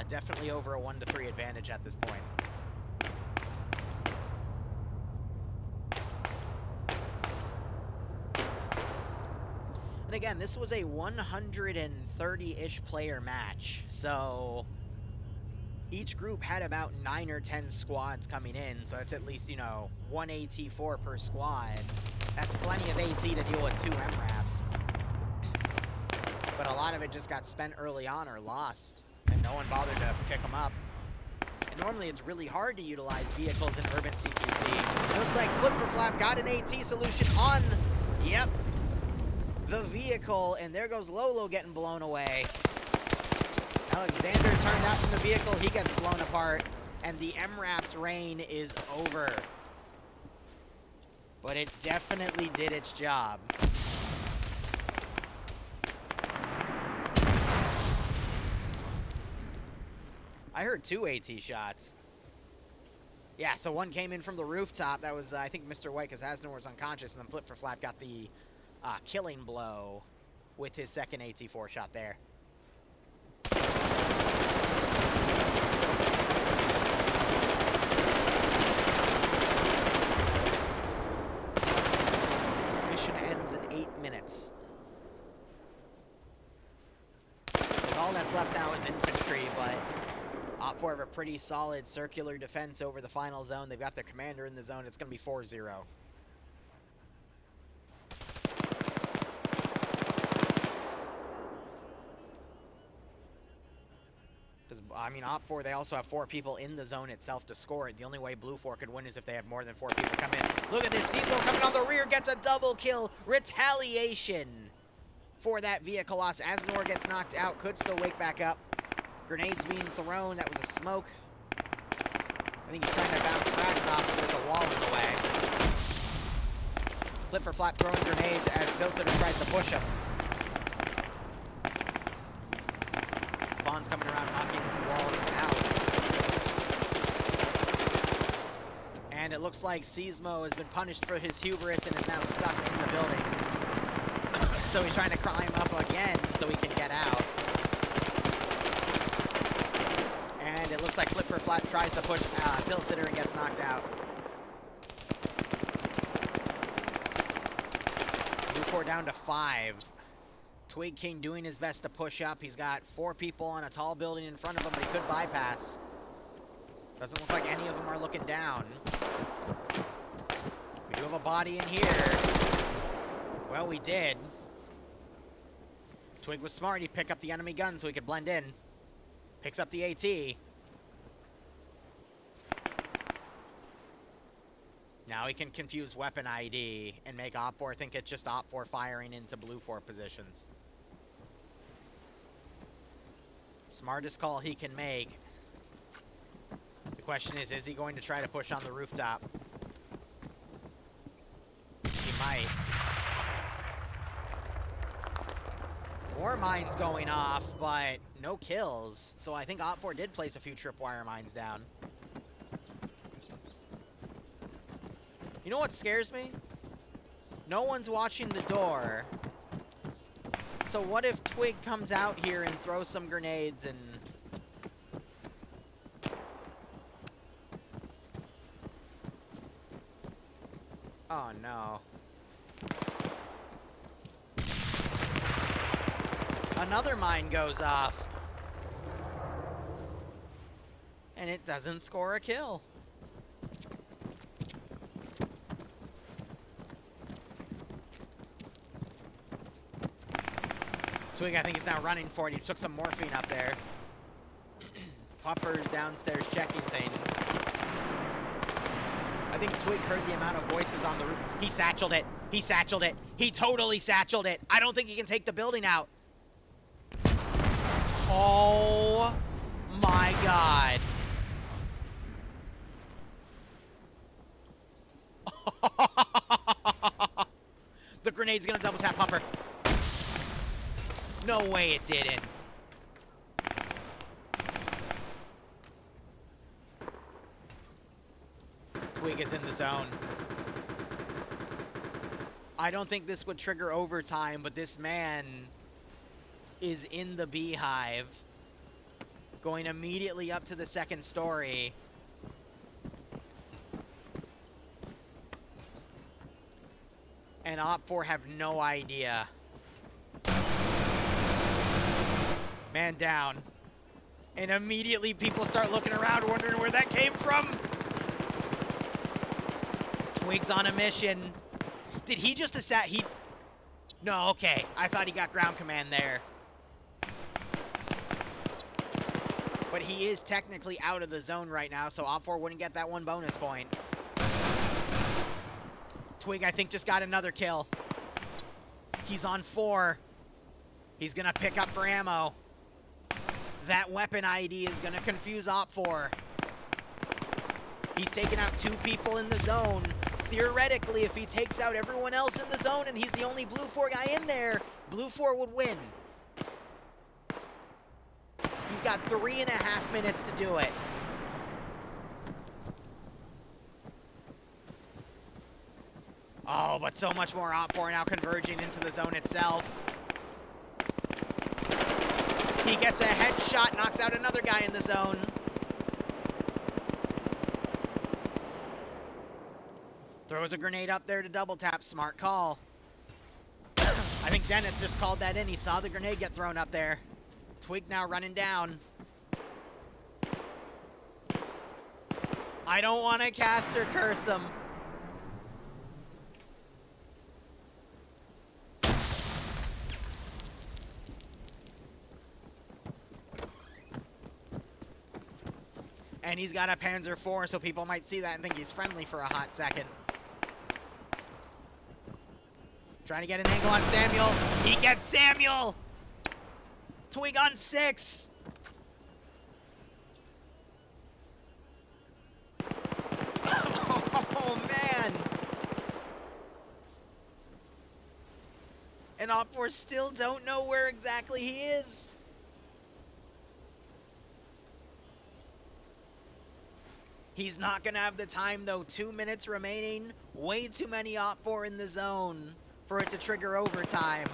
definitely over a 1 to 3 advantage at this point. And again, this was a 130-ish player match. So each group had about 9 or 10 squads coming in. So it's at least, you know, 1 AT4 per squad. That's plenty of AT to deal with 2 MRAPs. But a lot of it just got spent early on or lost, and no one bothered to pick them up. And normally it's really hard to utilize vehicles in urban CPC. It looks like Flip for Flap got an AT solution on, yep, the vehicle, and there goes Lolo getting blown away. Alexander turned out from the vehicle, he gets blown apart, and the MRAP's reign is over. But it definitely did its job. I heard 2 AT shots. Yeah, so one came in from the rooftop. That was, I think, Mr. White, because Hasner was unconscious, and then Flip for Flap got the killing blow with his second AT4 shot there. Mission ends in 8 minutes. All that's left now is infantry, but OpFor have a pretty solid circular defense over the final zone. They've got their commander in the zone. It's going to be 4-0. Because, I mean, OpFor, they also have 4 people in the zone itself to score it. The only way Blue4 could win is if they have more than 4 people come in. Look at this. Seasmo coming on the rear, gets a double kill. Retaliation for that vehicle loss. Asnor gets knocked out, could still wake back up. Grenades being thrown, that was a smoke. I think he's trying to bounce frags off, but there's a wall in the way. Flip for Flap throwing grenades as Tilsitter tries to push him. Vaughn's coming around knocking walls out. And it looks like Seasmo has been punished for his hubris and is now stuck in the building. so he's trying to climb up again so he can get out. And it looks like Flip for Flat tries to push Tilsitter and gets knocked out. Blue 4 down to 5. Twig King doing his best to push up. He's got 4 people on a tall building in front of him, but he could bypass. Doesn't look like any of them are looking down. We do have a body in here. Well, we did. Twig was smart. He picked up the enemy gun so he could blend in. Picks up the AT. Now he can confuse weapon ID and make OpFor think it's just OpFor firing into Blue 4 positions. Smartest call he can make. The question is he going to try to push on the rooftop? He might. More mines going off, but no kills. So I think OpFor did place a few tripwire mines down. You know what scares me? No one's watching the door. So what if Twig comes out here and throws some grenades and... Oh no. Another mine goes off. And it doesn't score a kill. Twig, I think, is now running for it. He took some morphine up there. Popper's downstairs checking things. I think Twig heard the amount of voices on the roof. He satcheled it. He satcheled it. He totally satcheled it. I don't think he can take the building out. Oh my god. The grenade's gonna double tap Popper. No way it didn't. Twig is in the zone. I don't think this would trigger overtime, but this man is in the beehive, going immediately up to the second story. And OpFor have no idea. Man down. And immediately people start looking around, wondering where that came from. Twig's on a mission. Did he just he... No, okay. I thought he got ground command there. But he is technically out of the zone right now, so OpFor wouldn't get that one bonus point. Twig, I think, just got another kill. He's on 4. He's gonna pick up for ammo. That weapon ID is gonna confuse OpFor. He's taken out 2 people in the zone. Theoretically, if he takes out everyone else in the zone and he's the only Blue 4 guy in there, Blue 4 would win. He's got 3.5 minutes to do it. Oh, but so much more OpFor now converging into the zone itself. He gets a headshot, knocks out another guy in the zone. Throws a grenade up there to double tap. Smart call. I think Dennis just called that in. He saw the grenade get thrown up there. Twig now running down. I don't want to cast or curse him. And he's got a Panzer IV, so people might see that and think he's friendly for a hot second. Trying to get an angle on Samuel. He gets Samuel! Twig on 6! Oh, man! And OpFor still don't know where exactly he is. He's not going to have the time, though. 2 minutes remaining. Way too many OpFor in the zone for it to trigger overtime.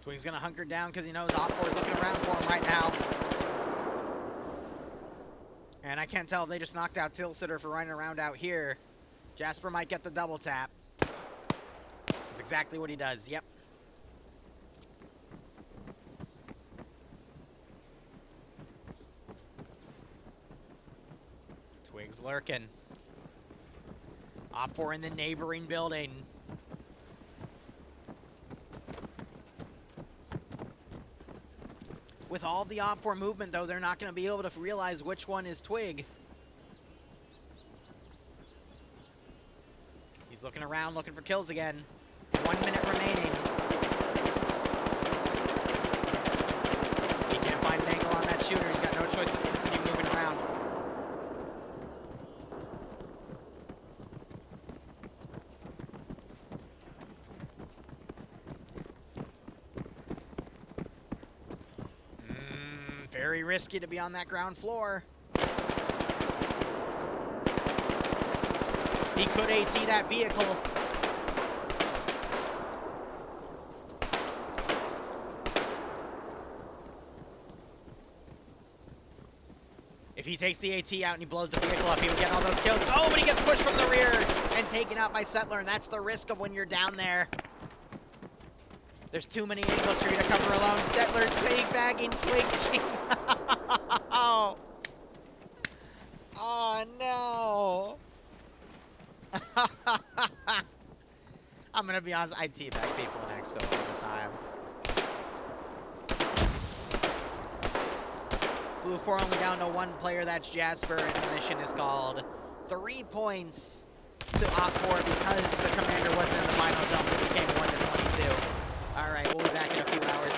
Twig's gonna hunker down because he knows OpFor is looking around for him right now. And I can't tell if they just knocked out Tilsitter for running around out here. Jasper might get the double tap. That's exactly what he does, yep. Twig's lurking. OpFor in the neighboring building. With all the OpFor movement, though, they're not going to be able to realize which one is Twig. He's looking around, looking for kills again. 1 minute remaining. He can't find an angle on that shooter. He's got no choice but to continue moving around. Very risky to be on that ground floor. He could AT that vehicle. If he takes the AT out and he blows the vehicle up, he would get all those kills. Oh, but he gets pushed from the rear and taken out by Settler, and that's the risk of when you're down there. There's too many angles for you to cover alone. Settler twig bagging, twig. Oh. Oh no. I'm gonna be honest, I teabag people in Exfil all the time. Blue 4 only down to 1 player, that's Jasper, and the mission is called 3 points to OpFor because the commander wasn't in the final zone, but became 1 to 22. Alright, we'll be back in a few hours.